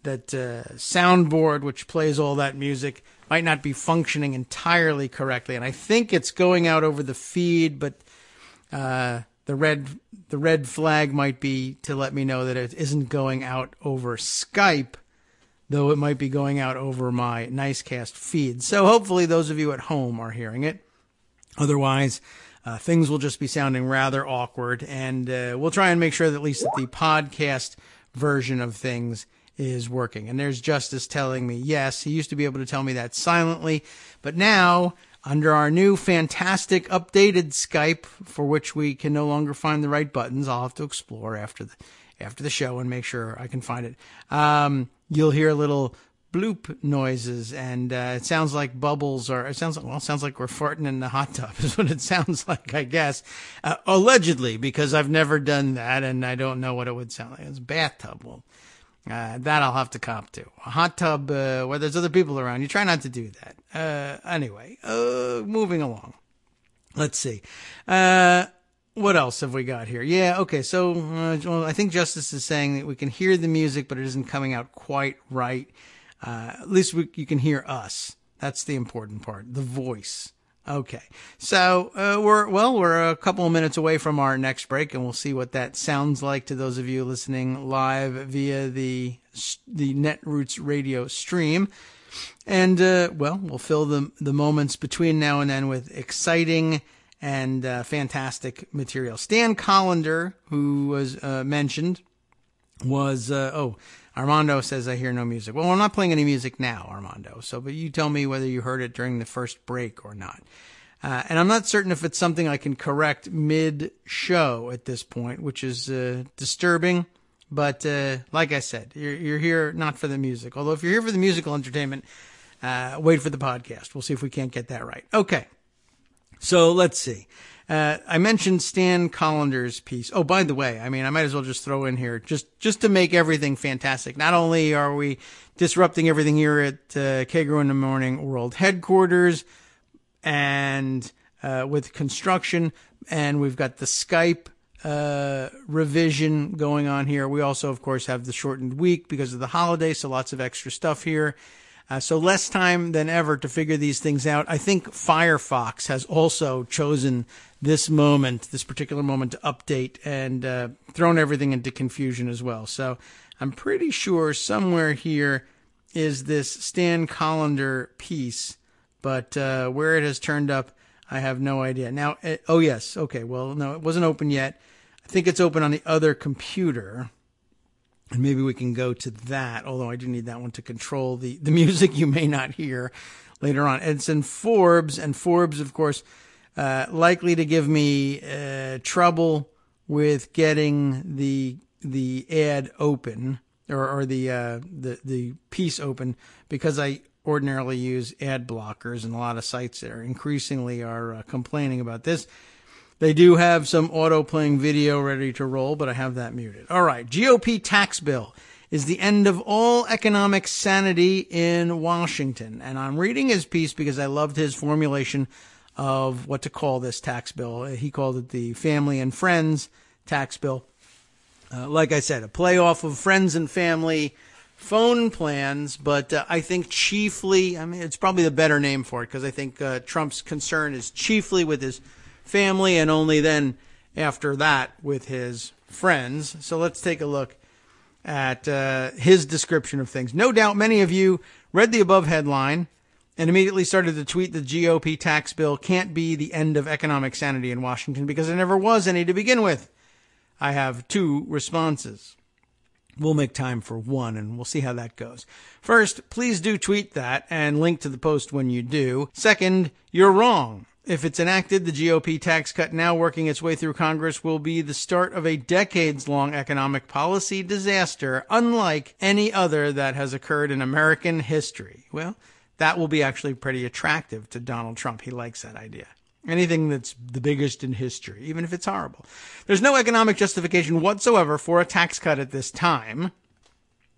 soundboard, which plays all that music, might not be functioning entirely correctly. And I think it's going out over the feed, but the red flag might be to let me know that it isn't going out over Skype, though it might be going out over my Nicecast feed. So hopefully those of you at home are hearing it. Otherwise, things will just be sounding rather awkward, and we'll try and make sure that at least that the podcast version of things is working. And there's Justice telling me, yes, he used to be able to tell me that silently, but now, under our new fantastic updated Skype, for which we can no longer find the right buttons, I'll have to explore after the show and make sure I can find it. You'll hear little bloop noises, and it sounds like bubbles, or it sounds like we're farting in the hot tub is what it sounds like, I guess. Allegedly, because I've never done that, and I don't know what it would sound like. It's a bathtub. Well, that I'll have to cop to. A hot tub, where there's other people around, you try not to do that. Anyway, moving along. Let's see. What else have we got here? Yeah, okay, so well, I think Justice is saying that we can hear the music, but it isn't coming out quite right. At least you can hear us. That's the important part, the voice. Okay, so we're a couple of minutes away from our next break, and we'll see what that sounds like to those of you listening live via the Netroots radio stream. And we'll fill the moments between now and then with exciting and fantastic material. Stan Collender, who was mentioned, was Armando says, I hear no music. Well, I'm not playing any music now, Armando. But you tell me whether you heard it during the first break or not. And I'm not certain if it's something I can correct mid-show at this point, which is disturbing. But like I said, you're here not for the music. Although if you're here for the musical entertainment, wait for the podcast. We'll see if we can't get that right. Okay. So let's see. I mentioned Stan Collander's piece. Oh, by the way, I mean, I might as well just throw in here just to make everything fantastic. Not only are we disrupting everything here at Kagro in the Morning World headquarters and with construction, and we've got the Skype revision going on here. We also, of course, have the shortened week because of the holiday, so lots of extra stuff here. So less time than ever to figure these things out. I think Firefox has also chosen this particular moment to update and thrown everything into confusion as well. So I'm pretty sure somewhere here is this Stan Collender piece, but where it has turned up, I have no idea. Now, oh yes, okay, well, no, it wasn't open yet. I think it's open on the other computer. And maybe we can go to that, although I do need that one to control the music you may not hear later on. It's in Forbes, and Forbes, of course, likely to give me trouble with getting the ad open or the piece open, because I ordinarily use ad blockers, and a lot of sites that are increasingly are complaining about this. They do have some auto-playing video ready to roll, but I have that muted. All right, GOP tax bill is the end of all economic sanity in Washington. And I'm reading his piece because I loved his formulation of what to call this tax bill. He called it the Family and Friends tax bill. Like I said, a play off of Friends and Family phone plans, but I think chiefly, I mean, it's probably the better name for it, because I think Trump's concern is chiefly with his family, and only then after that with his friends. So let's take a look at his description of things. No doubt many of you read the above headline and immediately started to tweet the GOP tax bill can't be the end of economic sanity in Washington because there never was any to begin with. I have two responses. We'll make time for one, and we'll see how that goes. First, please do tweet that and link to the post when you do. Second, you're wrong. If it's enacted, the GOP tax cut now working its way through Congress will be the start of a decades-long economic policy disaster, unlike any other that has occurred in American history. Well, that will be actually pretty attractive to Donald Trump. He likes that idea. Anything that's the biggest in history, even if it's horrible. There's no economic justification whatsoever for a tax cut at this time.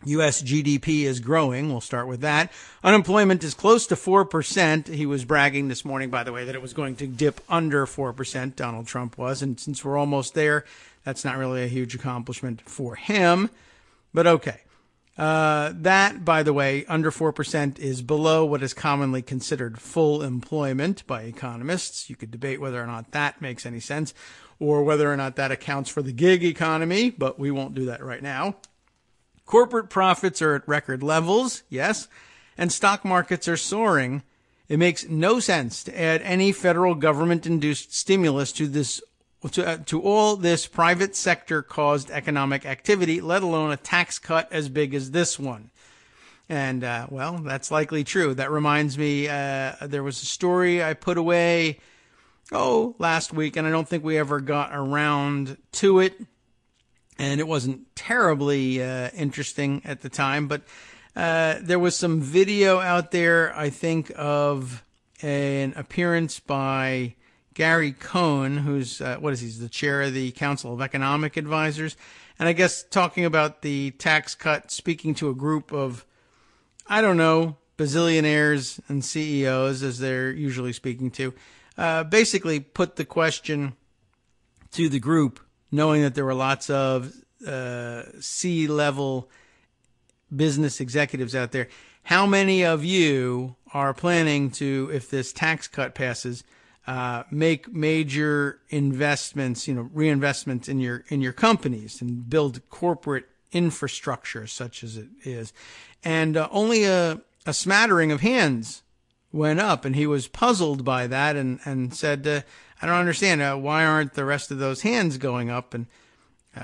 U.S. GDP is growing. We'll start with that. Unemployment is close to 4%. He was bragging this morning, by the way, that it was going to dip under 4%. Donald Trump was. And since we're almost there, that's not really a huge accomplishment for him. But okay. That, by the way, under 4% is below what is commonly considered full employment by economists. You could debate whether or not that makes any sense, or whether or not that accounts for the gig economy, but we won't do that right now. Corporate profits are at record levels, yes, and stock markets are soaring. It makes no sense to add any federal government-induced stimulus to all this private sector-caused economic activity, let alone a tax cut as big as this one. And, well, that's likely true. That reminds me, there was a story I put away, last week, and I don't think we ever got around to it. And it wasn't terribly interesting at the time, but there was some video out there, I think, of an appearance by Gary Cohn, who's, he's the chair of the Council of Economic Advisors, and I guess talking about the tax cut, speaking to a group of, I don't know, bazillionaires and CEOs, as they're usually speaking to, basically put the question to the group, knowing that there were lots of C-level business executives out there. How many of you are planning to, if this tax cut passes, make major investments, reinvestments in your companies and build corporate infrastructure such as it is? And only a smattering of hands went up, and he was puzzled by that and said, I don't understand. Why aren't the rest of those hands going up? And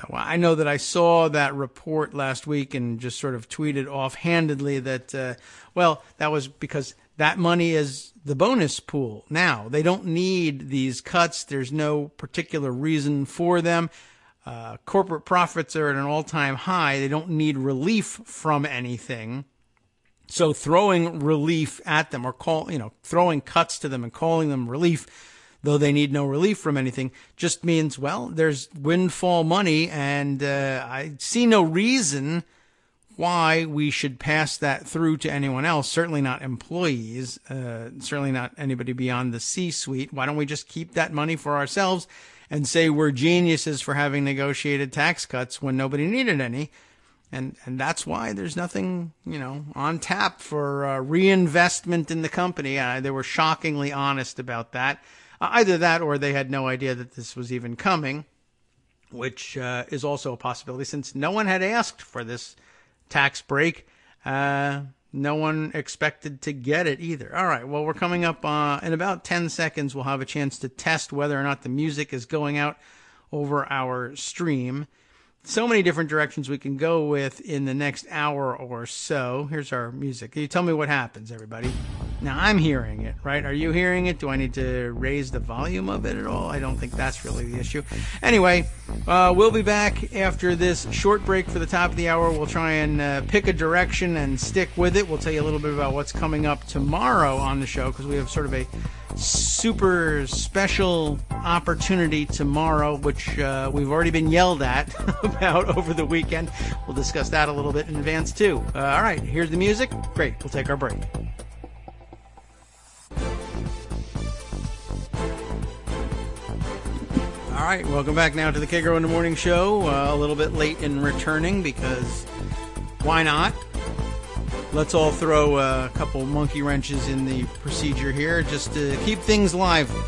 well, I know that I saw that report last week and just sort of tweeted offhandedly that, that was because that money is the bonus pool now. They don't need these cuts. There's no particular reason for them. Corporate profits are at an all-time high. They don't need relief from anything. So throwing relief at them or throwing cuts to them and calling them relief, though they need no relief from anything, just means, well, there's windfall money, and I see no reason why we should pass that through to anyone else, certainly not employees, certainly not anybody beyond the C-suite. Why don't we just keep that money for ourselves and say we're geniuses for having negotiated tax cuts when nobody needed any? And that's why there's nothing, on tap for reinvestment in the company. They were shockingly honest about that. Either that or they had no idea that this was even coming, which is also a possibility since no one had asked for this tax break. No one expected to get it either. All right, well, we're coming up in about 10 seconds. We'll have a chance to test whether or not the music is going out over our stream. So many different directions we can go with in the next hour or so. Here's our music. Can you tell me what happens, everybody? Now, I'm hearing it, right? Are you hearing it? Do I need to raise the volume of it at all? I don't think that's really the issue. Anyway, we'll be back after this short break for the top of the hour. We'll try and pick a direction and stick with it. We'll tell you a little bit about what's coming up tomorrow on the show because we have sort of a super special opportunity tomorrow, which we've already been yelled at about over the weekend. We'll discuss that a little bit in advance, too. All right, here's the music. Great, we'll take our break. All right, welcome back now to the Kagro in the Morning Show. A little bit late in returning because why not? Let's all throw a couple monkey wrenches in the procedure here just to keep things lively.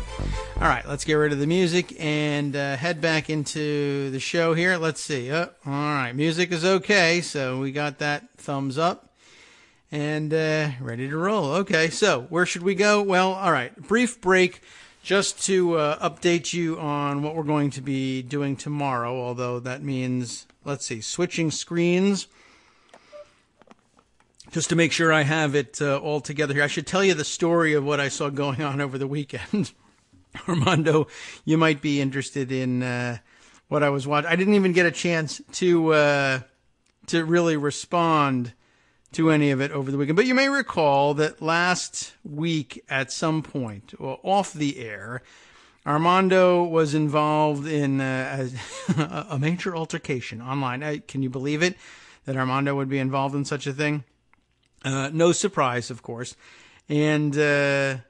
All right, let's get rid of the music and head back into the show here. Let's see. All right, music is okay, so we got that thumbs up and ready to roll. Okay, so where should we go? Well, all right, brief break just to update you on what we're going to be doing tomorrow, although that means, let's see, switching screens. Just to make sure I have it all together here. I should tell you the story of what I saw going on over the weekend. Armando, you might be interested in what I was watching. I didn't even get a chance to really respond to any of it over the weekend. But you may recall that last week at some point, off the air, Armando was involved in a major altercation online. Can you believe it, that Armando would be involved in such a thing? No surprise, of course. And, to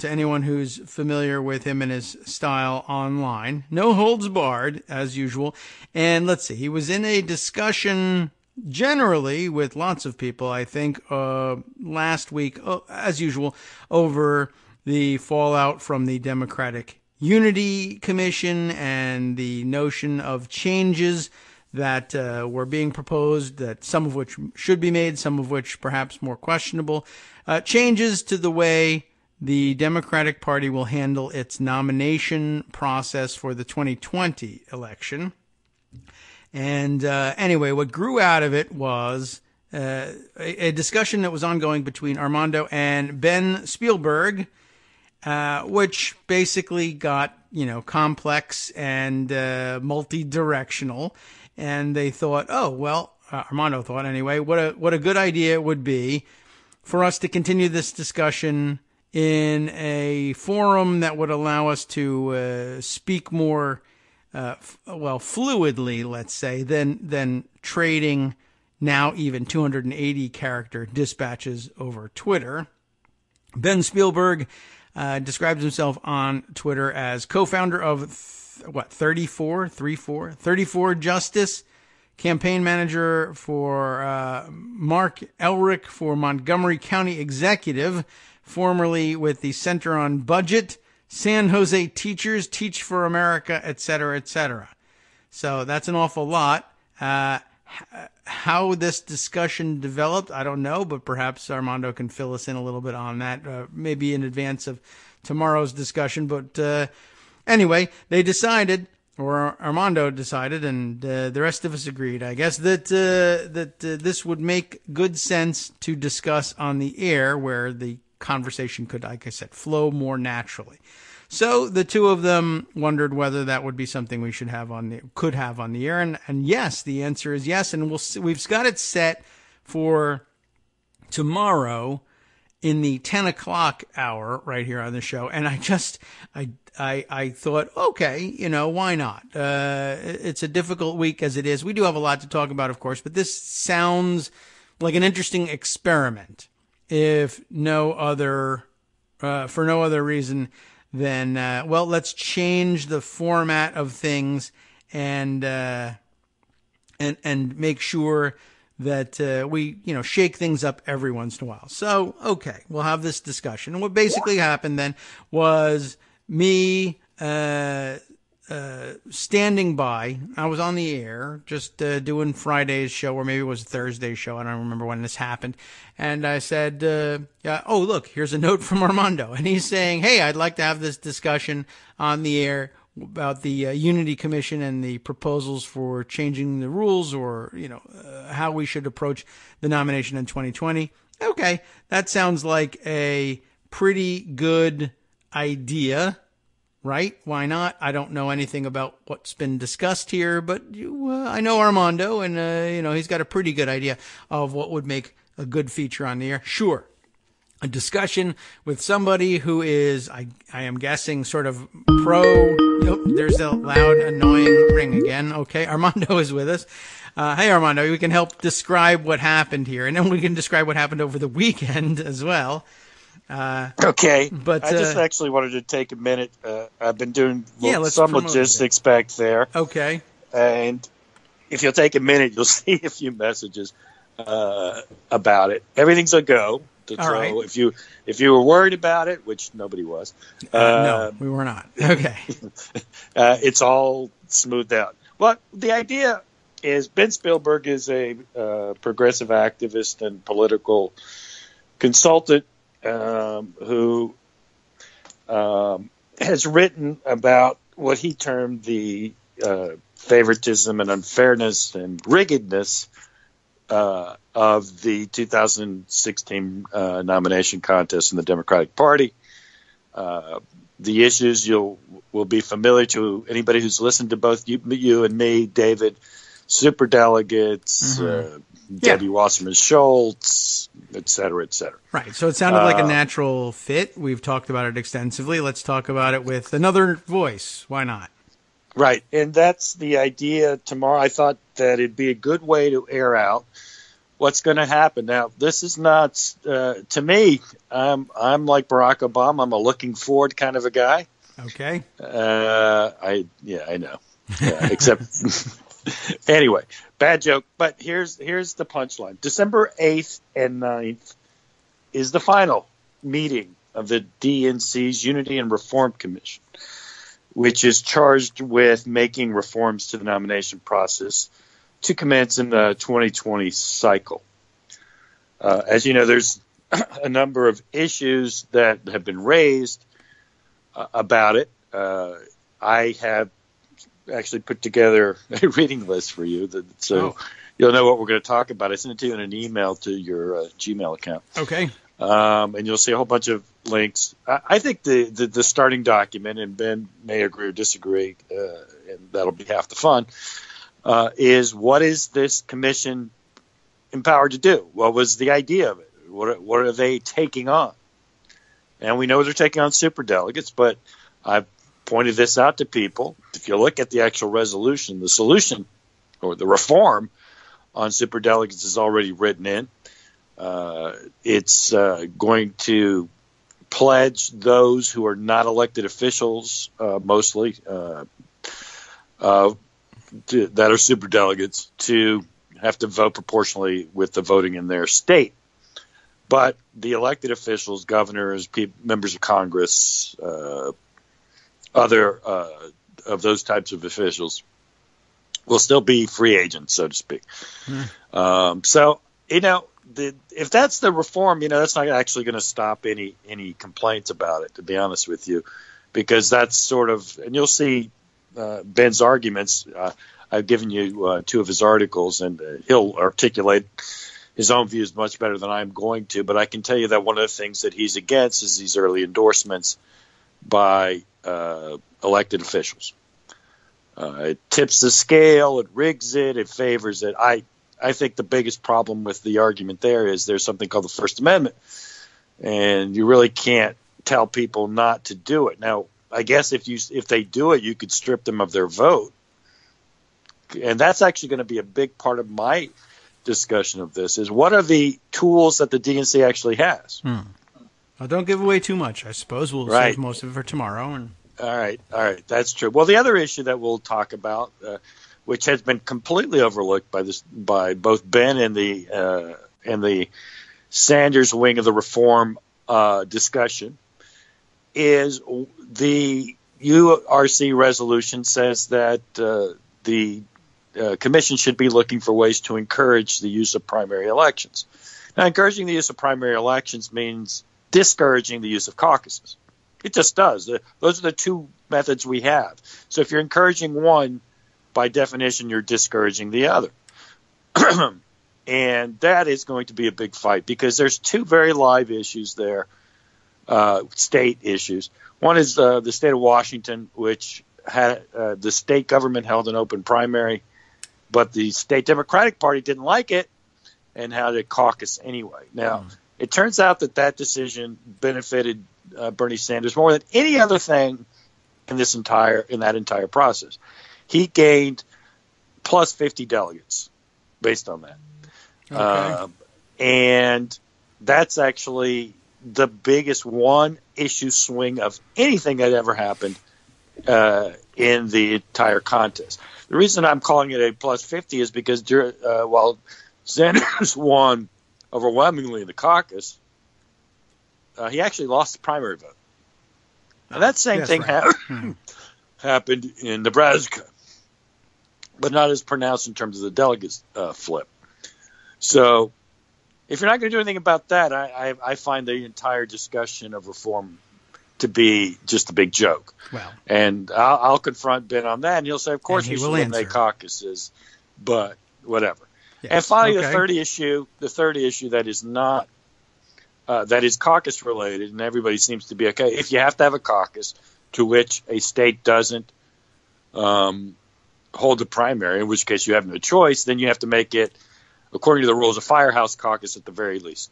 anyone who's familiar with him and his style online, no holds barred, as usual. And let's see, he was in a discussion generally with lots of people, I think, last week, as usual, over the fallout from the Democratic Unity Commission and the notion of changes that were being proposed, that some of which should be made, some of which perhaps more questionable, changes to the way the Democratic Party will handle its nomination process for the 2020 election. And anyway, what grew out of it was a discussion that was ongoing between Armando and Ben Spielberg, which basically got, complex and multi-directional. And they thought, Armando thought anyway, what a good idea it would be for us to continue this discussion in a forum that would allow us to speak more, fluidly, let's say, than trading now even 280 character dispatches over Twitter. Ben Spielberg describes himself on Twitter as co-founder of 34 Justice, campaign manager for Mark Elric for Montgomery County Executive, formerly with the Center on Budget, San Jose Teachers, Teach for America, etc., etc. So that's an awful lot. How this discussion developed, I don't know, but perhaps Armando can fill us in a little bit on that, maybe in advance of tomorrow's discussion. But anyway, they decided, or Armando decided, and the rest of us agreed, I guess, that this would make good sense to discuss on the air, where the conversation could, like I said, flow more naturally. So the two of them wondered whether that would be something we could have on the air, and yes, the answer is yes. And we've got it set for tomorrow in the 10 o'clock hour right here on the show. And I thought, okay, why not? It's a difficult week as it is. We do have a lot to talk about, of course, but this sounds like an interesting experiment, if no other, for no other reason than, let's change the format of things and make sure that we, shake things up every once in a while. So, okay, we'll have this discussion. And what basically happened then was me standing by. I was on the air just doing Friday's show, or maybe it was Thursday's show. I don't remember when this happened. And I said, oh, look, here's a note from Armando. And he's saying, hey, I'd like to have this discussion on the air about the Unity Commission and the proposals for changing the rules, or, how we should approach the nomination in 2020. Okay, that sounds like a pretty good idea, right? Why not? I don't know anything about what's been discussed here, but I know Armando, and, he's got a pretty good idea of what would make a good feature on the air. Sure. A discussion with somebody who is, I am guessing, sort of there's a loud, annoying ring again. Okay, Armando is with us. Hey, Armando, we can help describe what happened here, and then we can describe what happened over the weekend as well. Okay, but I just actually wanted to take a minute. I've been doing let's some promote logistics back there. Okay. And if you'll take a minute, you'll see a few messages about it. Everything's a go. So all right. if you were worried about it, which nobody was, no, we were not. Okay. It's all smoothed out. Well, the idea is Ben Spielberg is a progressive activist and political consultant who has written about what he termed the favoritism and unfairness and riggedness of the 2016 nomination contest in the Democratic Party. The issues will be familiar to anybody who's listened to both you and me, David. Superdelegates, Debbie Wasserman Schultz, et cetera, et cetera. Right. So it sounded like a natural fit. We've talked about it extensively. Let's talk about it with another voice. Why not? Right. And that's the idea tomorrow. I thought that it'd be a good way to air out what's going to happen. Now, this is not, to me, I'm like Barack Obama. I'm a looking forward kind of a guy. Okay. I know. Except, anyway, bad joke. But here's the punchline. December 8th and 9th is the final meeting of the DNC's Unity and Reform Commission, which is charged with making reforms to the nomination process to commence in the 2020 cycle. As you know, there's a number of issues that have been raised about it. I have actually put together a reading list for you, so you'll know what we're going to talk about. I sent it to you in an email to your Gmail account. Okay. And you'll see a whole bunch of links. I think the starting document, and Ben may agree or disagree, and that'll be half the fun, is what is this commission empowered to do? What was the idea of it? What are they taking on? And we know they're taking on superdelegates, but I've pointed this out to people. If you look at the actual resolution, the solution or the reform on superdelegates is already written in. It's going to pledge those who are not elected officials, mostly, that are superdelegates, to have to vote proportionally with the voting in their state. But the elected officials, governors, members of Congress, other of those types of officials, will still be free agents, so to speak. So, if that's the reform, that's not actually going to stop any complaints about it, to be honest with you, because that's sort of, and you'll see Ben's arguments. I've given you two of his articles, and he'll articulate his own views much better than I'm going to. But I can tell you that one of the things that he's against is these early endorsements by elected officials. It tips the scale, it rigs it, it favors it. I think the biggest problem with the argument there is there's something called the First Amendment and you really can't tell people not to do it. Now, I guess if they do it, you could strip them of their vote, and that's actually going to be a big part of my discussion of this. Is what are the tools that the DNC actually has? Well, don't give away too much. I suppose we'll save most of it for tomorrow. And All right, that's true. Well, the other issue that we'll talk about, which has been completely overlooked by both Ben and the Sanders wing of the reform discussion, is the URC resolution says that the commission should be looking for ways to encourage the use of primary elections. Now, encouraging the use of primary elections means discouraging the use of caucuses. It just does. Those are the two methods we have. So if you're encouraging one, by definition, you're discouraging the other. And that is going to be a big fight because there's two very live issues there, state issues. One is the state of Washington, which had the state government held an open primary, but the state Democratic Party didn't like it and had a caucus anyway. Now, it turns out that decision benefited Bernie Sanders more than any other thing in that entire process. He gained plus 50 delegates based on that. okay. And that's actually the biggest one issue swing of anything that ever happened in the entire contest. The reason I'm calling it a plus 50 is because while Sanders won overwhelmingly in the caucus, he actually lost the primary vote. Now, that same thing happened in Nebraska, but not as pronounced in terms of the delegates flip. So if you're not going to do anything about that, I find the entire discussion of reform to be just a big joke. Well, and I'll confront Ben on that, and he'll say, of course, you should eliminate caucuses, but whatever. Yes. And finally, the third issue that is not that is caucus related, and everybody seems to be okay. If you have to have a caucus to which a state doesn't hold the primary, in which case you have no choice, then you have to make it, according to the rules, a firehouse caucus at the very least.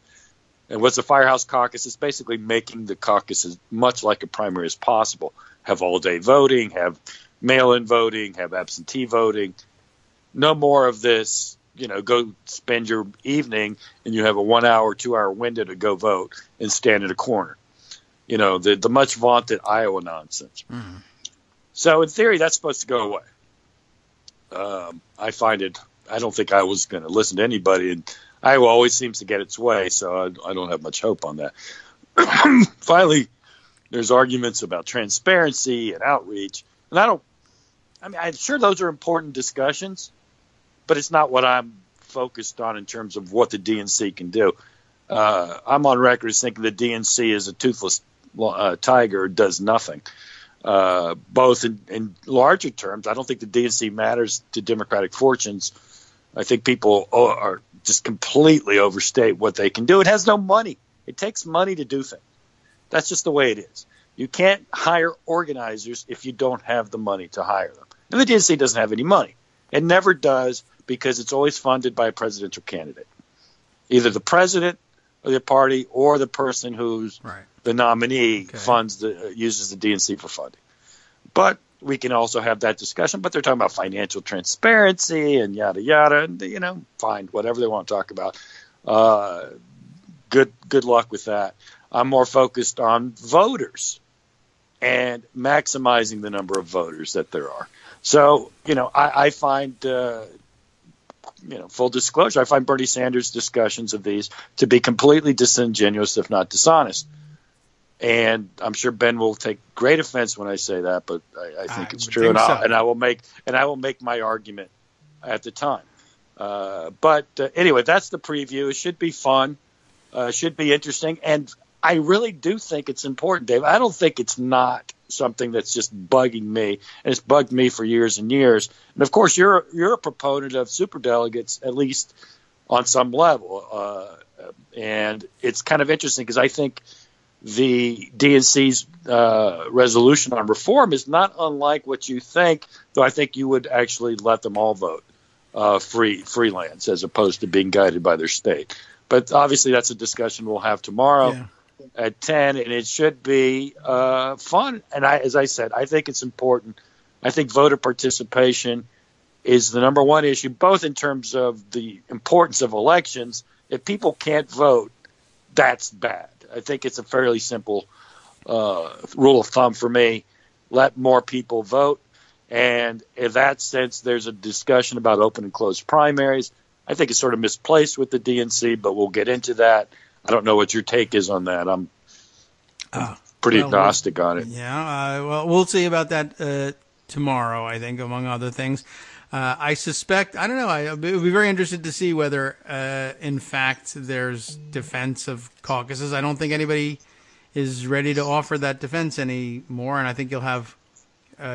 And what's a firehouse caucus? It's basically making the caucus as much like a primary as possible. Have all-day voting, have mail-in voting, have absentee voting. No more of this, go spend your evening and you have a 1 hour, 2 hour window to go vote and stand in a corner. The much vaunted Iowa nonsense. Mm-hmm. So in theory, that's supposed to go away. I don't think I was going to listen to anybody, and Iowa always seems to get its way, so I don't have much hope on that. Finally, there's arguments about transparency and outreach, and I'm sure those are important discussions, but it's not what I'm focused on in terms of what the DNC can do. I'm on record as thinking the DNC is a toothless tiger, does nothing. Both in larger terms, I don't think the DNC matters to Democratic fortunes. I think people are just completely overstate what they can do. It has no money. It takes money to do things. That's just the way it is. You can't hire organizers if you don't have the money to hire them. And the DNC doesn't have any money. It never does because it's always funded by a presidential candidate. Either the president of the party or the person who's the nominee uses the DNC for funding. But we can also have that discussion, but they're talking about financial transparency and yada, yada, and, fine, whatever they want to talk about. Good luck with that. I'm more focused on voters and maximizing the number of voters that there are. So, I find, full disclosure, I find Bernie Sanders' discussions of these to be completely disingenuous, if not dishonest. And I'm sure Ben will take great offense when I say that, but I think it's true, and I will make my argument at the time. But anyway, that's the preview. It should be fun, should be interesting, and I really do think it's important, Dave. I don't think it's not something that's just bugging me, and it's bugged me for years and years. And of course, you're a proponent of superdelegates, at least on some level, and it's kind of interesting because I think the DNC's resolution on reform is not unlike what you think, though I think you would actually let them all vote freelance as opposed to being guided by their state. But obviously that's a discussion we'll have tomorrow. at 10, and it should be fun. And as I said, I think it's important. I think voter participation is the number one issue, both in terms of the importance of elections. If people can't vote, that's bad. I think it's a fairly simple rule of thumb for me. Let more people vote. And in that sense, there's a discussion about open and closed primaries. I think it's sort of misplaced with the DNC, but we'll get into that. I don't know what your take is on that. I'm pretty agnostic on it. Yeah, well, we'll see about that tomorrow, I think, among other things. I suspect, I don't know, I would be very interested to see whether, in fact, there's defense of caucuses. I don't think anybody is ready to offer that defense anymore, and I think you'll have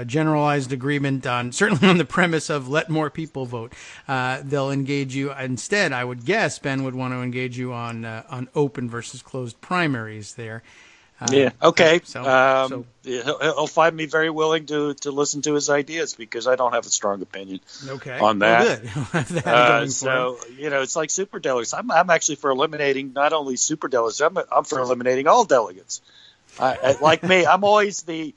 generalized agreement on, certainly on the premise of let more people vote. They'll engage you. Instead, I would guess Ben would want to engage you on open versus closed primaries there. Yeah. Okay. So he'll find me very willing to listen to his ideas because I don't have a strong opinion on on that. Well, good. He'll have that going So for him. it's like superdelegates. I'm actually for eliminating not only superdelegates. I'm for eliminating all delegates. Like me, I'm always the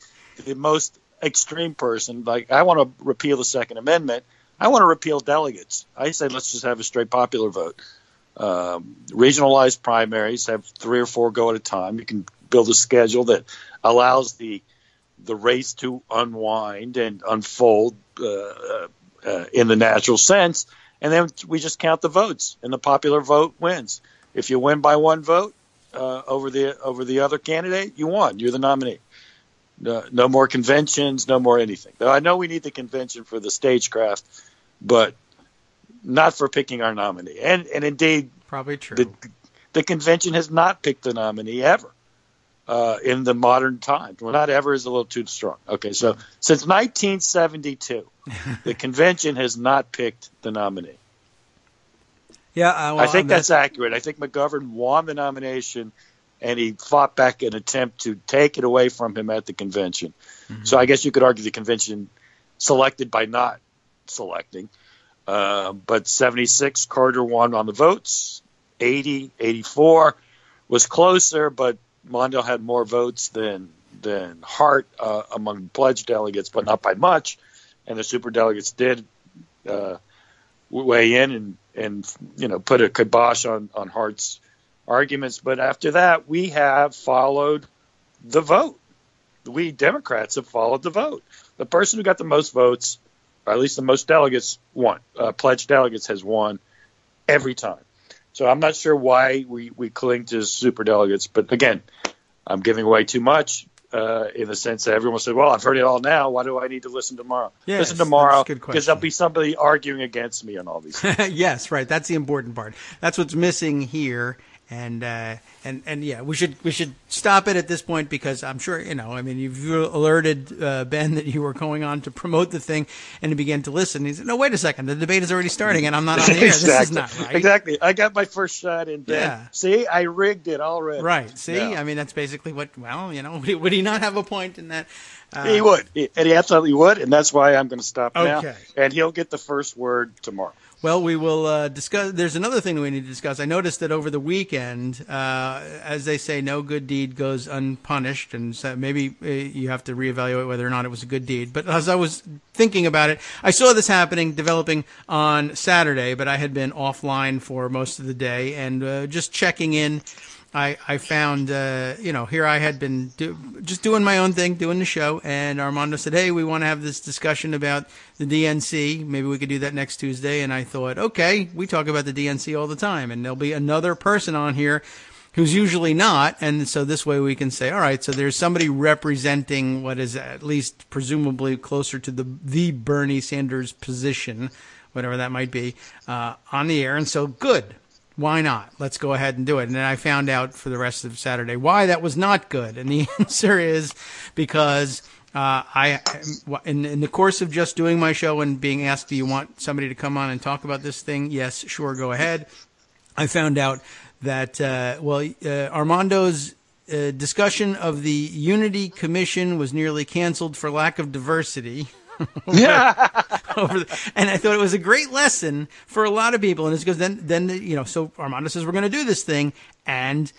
most extreme person. Like I want to repeal the Second Amendment. I want to repeal delegates. I say let's just have a straight popular vote. Regionalized primaries, have 3 or 4 go at a time. You can build a schedule that allows the race to unwind and unfold in the natural sense, and then we just count the votes, and the popular vote wins. If you win by 1 vote over the other candidate, you won. You're the nominee. No more conventions, no more anything. Though I know we need the convention for the stagecraft, but not for picking our nominee. And indeed, probably true. The convention has not picked the nominee ever in the modern times. Well, not ever is a little too strong. Okay, so since 1972, the convention has not picked the nominee. Yeah, I think that's accurate. I think McGovern won the nomination, and he fought back an attempt to take it away from him at the convention. Mm-hmm. So I guess you could argue the convention selected by not selecting. But 76, Carter won on the votes. 80, 84 was closer, but Mondale had more votes than Hart among pledged delegates, but not by much. And the superdelegates did weigh in and put a kibosh on Hart's arguments. But after that, we have followed the vote. We Democrats have followed the vote. The person who got the most votes, or at least the most delegates, won. Pledged delegates has won every time. So I'm not sure why we cling to superdelegates. But again, I'm giving away too much in the sense that everyone said, well, I've heard it all now. Why do I need to listen tomorrow? Yes, listen tomorrow because there'll be somebody arguing against me on all these things. Yes, right. That's the important part. That's what's missing here. And yeah, we should stop it at this point because I'm sure, you've alerted Ben that you were going on to promote the thing and he began to listen. He said, no, wait a second. The debate is already starting and I'm not on the air. Exactly. This is not right. Exactly. I got my first shot in, Ben. Yeah. See, I rigged it already. Right. See, yeah. That's basically would he not have a point in that? He would. And he absolutely would. And that's why I'm going to stop now. Okay. And he'll get the first word tomorrow. Well, we will discuss. There's another thing that we need to discuss. I noticed that over the weekend, as they say, no good deed goes unpunished, and so maybe you have to reevaluate whether or not it was a good deed. But as I was thinking about it, I saw this developing on Saturday, but I had been offline for most of the day, and just checking in, I found, here I had been just doing my own thing, doing the show, and Armando said, hey, we want to have this discussion about the DNC. Maybe we could do that next Tuesday. And I thought, okay, we talk about the DNC all the time, and there'll be another person on here who's usually not. And so this way we can say, all right, so there's somebody representing what is at least presumably closer to the Bernie Sanders position, whatever that might be, on the air. And so good. Why not? Let's go ahead and do it. And then I found out for the rest of Saturday why that was not good. And the answer is because in the course of just doing my show and being asked, do you want somebody to come on and talk about this thing? Yes, sure, go ahead. I found out that, Armando's discussion of the Unity Commission was nearly canceled for lack of diversity. And I thought it was a great lesson for a lot of people, and it's because then so Armando says we're going to do this thing, and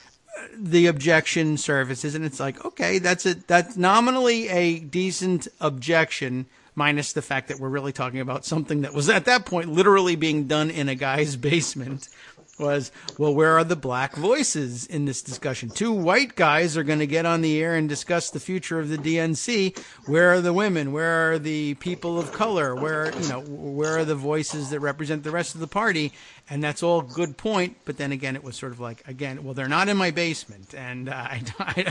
the objection surfaces, and it's like, okay, that's nominally a decent objection, minus the fact that we're really talking about something that was at that point literally being done in a guy's basement. Was, well, where are the black voices in this discussion? Two white guys are going to get on the air and discuss the future of the DNC. Where are the women? Where are the people of color? Where are the voices that represent the rest of the party? And that's all good point. But then again, it was sort of like, well, they're not in my basement. And I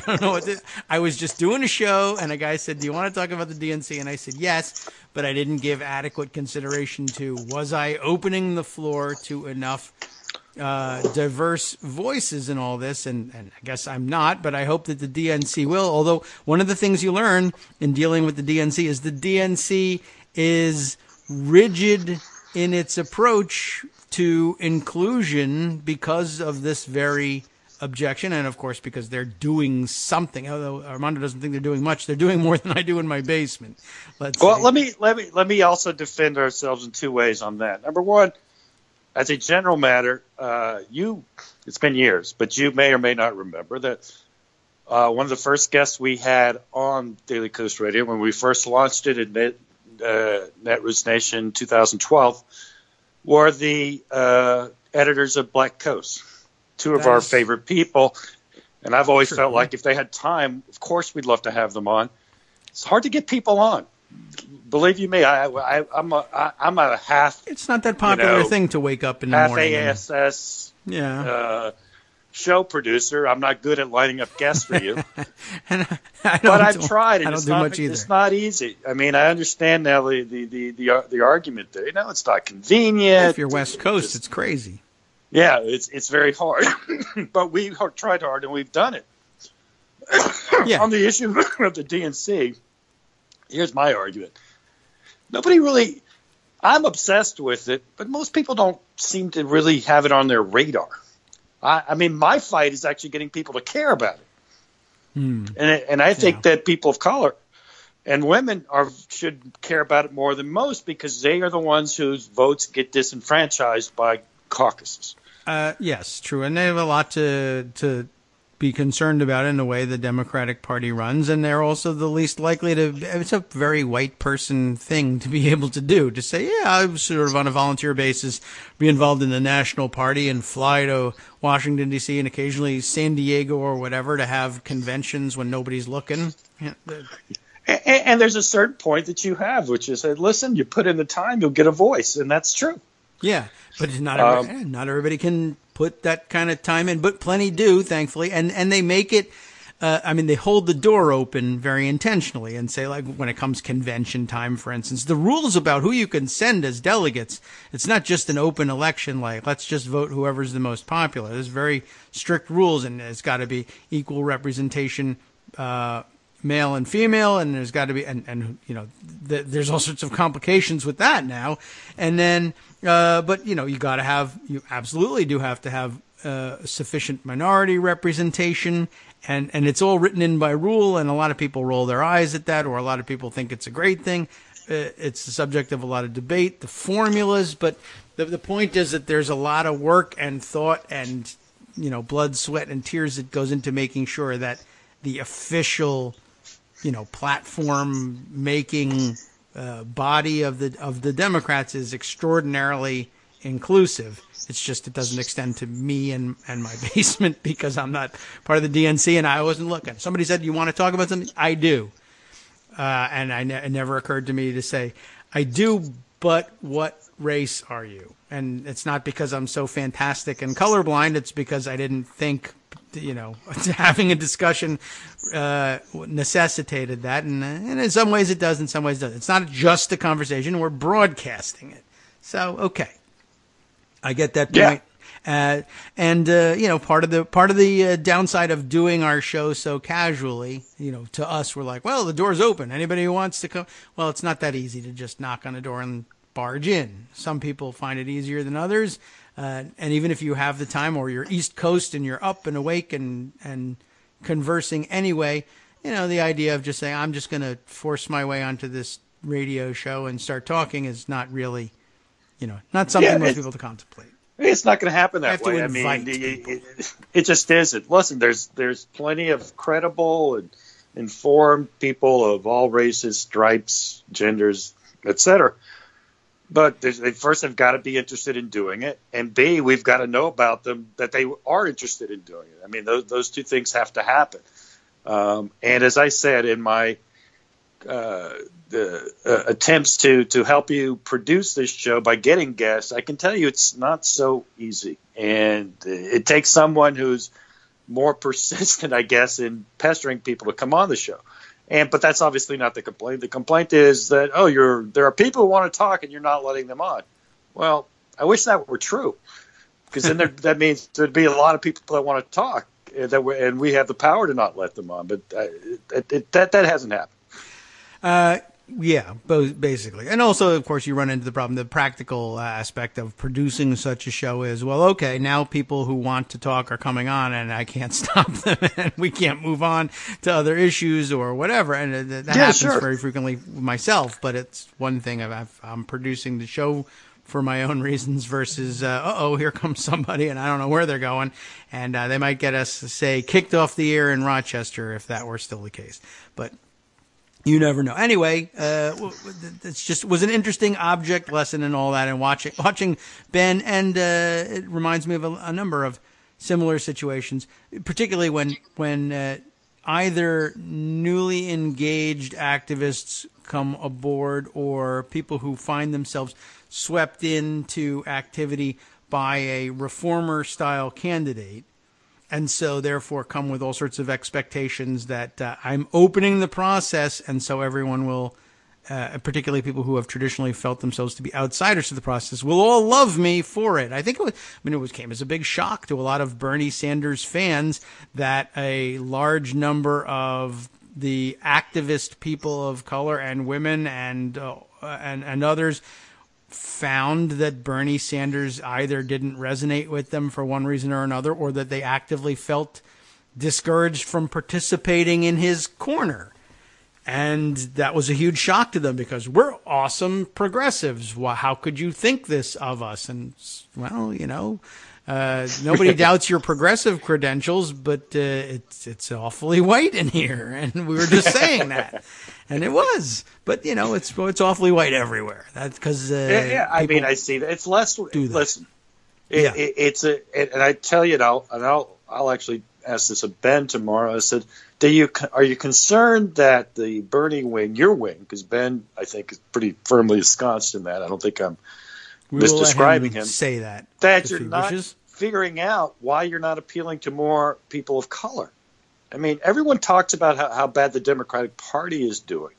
don't know what I was just doing a show, and a guy said, do you want to talk about the DNC? And I said, yes, but I didn't give adequate consideration to, was I opening the floor to enough diverse voices in all this, and I guess I'm not, but I hope that the DNC will. Although one of the things you learn in dealing with the DNC is the DNC is rigid in its approach to inclusion because of this very objection, and of course because they're doing something. Although Armando doesn't think they're doing much, they're doing more than I do in my basement. Let me also defend ourselves in two ways on that. Number one, as a general matter, it's been years, but you may or may not remember that one of the first guests we had on Daily Coast Radio when we first launched it in Netroots Nation 2012 were the editors of Black Coast, two of our favorite people. And I've always felt like if they had time, of course we'd love to have them on. It's hard to get people on. Believe you me, I'm a half. It's not that popular thing to wake up in the morning. Half ASS show producer. I'm not good at lining up guests for you. But I've tried, and it's not easy. I mean, I understand now the argument there. It's not convenient. If you're West Coast, it's crazy. Yeah, it's very hard. But we tried hard, and we've done it. On the issue of the DNC, here's my argument. I'm obsessed with it, but most people don't seem to really have it on their radar. I mean, my fight is actually getting people to care about it. And I think that people of color and women should care about it more than most because they are the ones whose votes get disenfranchised by caucuses. Yes, true. And they have a lot to be concerned about in the way the Democratic Party runs, and they're also the least likely to. It's a very white person thing to be able to do, to say, yeah, I was sort of on a volunteer basis, be involved in the national party and fly to Washington, D.C. and occasionally San Diego or whatever to have conventions when nobody's looking. Yeah. And there's a certain point that you have, which is, listen, you put in the time, you'll get a voice, and that's true. Yeah, but not everybody can put that kind of time in, but plenty do, thankfully, and they make it. They hold the door open very intentionally and say, like, when it comes convention time, for instance, the rules about who you can send as delegates, it's not just an open election, like, let's just vote whoever's the most popular. There's very strict rules, and it's got to be equal representation, male and female, and there's got to be, there's all sorts of complications with that now. And then, but you absolutely do have to have sufficient minority representation, and it's all written in by rule, and a lot of people roll their eyes at that, or a lot of people think it's a great thing. It's the subject of a lot of debate, the formulas, but the point is that there's a lot of work and thought and, blood, sweat, and tears that goes into making sure that the official platform making body of the Democrats is extraordinarily inclusive. It's just it doesn't extend to me and my basement because I'm not part of the DNC and I wasn't looking. Somebody said, you want to talk about something? I do. And it never occurred to me to say, I do, but what race are you? And it's not because I'm so fantastic and colorblind. It's because I didn't think having a discussion necessitated that, and in some ways it does, in some ways it doesn't. It's not just a conversation; we're broadcasting it. So, okay, I get that point. Part of the downside of doing our show so casually, to us, we're like, well, the door's open. Anybody who wants to come. Well, it's not that easy to just knock on a door and barge in. Some people find it easier than others. And even if you have the time or you're East Coast and you're up and awake and conversing anyway, the idea of just saying, I'm just going to force my way onto this radio show and start talking is not really, not something most people to contemplate. It's not going to happen I that have to way. I invite mean, it just isn't. Listen, there's plenty of credible and informed people of all races, stripes, genders, etc. But they first have got to be interested in doing it, and B, we've got to know about them that they are interested in doing it. I mean, those two things have to happen. And as I said in my attempts to help you produce this show by getting guests, I can tell you it's not so easy, and it takes someone who's more persistent, I guess, in pestering people to come on the show. But that's obviously not the complaint. The complaint is that, there are people who want to talk and you're not letting them on. Well, I wish that were true, because then that means there'd be a lot of people that want to talk, and we have the power to not let them on. But that hasn't happened. Yeah, basically. And also, of course, you run into the problem, the practical aspect of producing such a show is, well, okay, now people who want to talk are coming on and I can't stop them and we can't move on to other issues or whatever. And that happens very frequently myself, but it's one thing. I'm producing the show for my own reasons versus, here comes somebody and I don't know where they're going. And they might get us, say, kicked off the air in Rochester if that were still the case. But you never know. Anyway, it was an interesting object lesson and all that, and watching Ben, and it reminds me of a number of similar situations, particularly when either newly engaged activists come aboard or people who find themselves swept into activity by a reformer-style candidate. And so, therefore, come with all sorts of expectations that I'm opening the process, and so everyone will, particularly people who have traditionally felt themselves to be outsiders to the process, will all love me for it. I think it came as a big shock to a lot of Bernie Sanders fans that a large number of the activist people of color and women and others found that Bernie Sanders either didn't resonate with them for one reason or another, or that they actively felt discouraged from participating in his corner. And that was a huge shock to them because we're awesome progressives. How could you think this of us? And, well, nobody doubts your progressive credentials, but it's awfully white in here. And we were just saying that. And it was. But, it's awfully white everywhere. That's because I mean, I see that. It's less. Listen, and I tell you now, and I'll actually ask this of Ben tomorrow. I said, are you concerned that the Bernie wing, your wing, because Ben, I think, is pretty firmly ensconced in that. I don't think I'm misdescribing him. Say that you're not figuring out why you're not appealing to more people of color. I mean, everyone talks about how bad the Democratic Party is doing.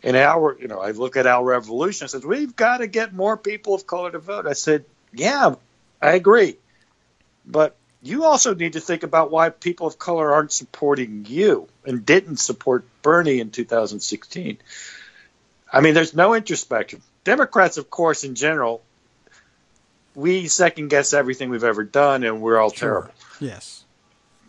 And I look at our revolution. I said, we've got to get more people of color to vote. I said, yeah, I agree. But you also need to think about why people of color aren't supporting you and didn't support Bernie in 2016. I mean, there's no introspection. Democrats, of course, in general, we second guess everything we've ever done, and we're all terrible. Yes.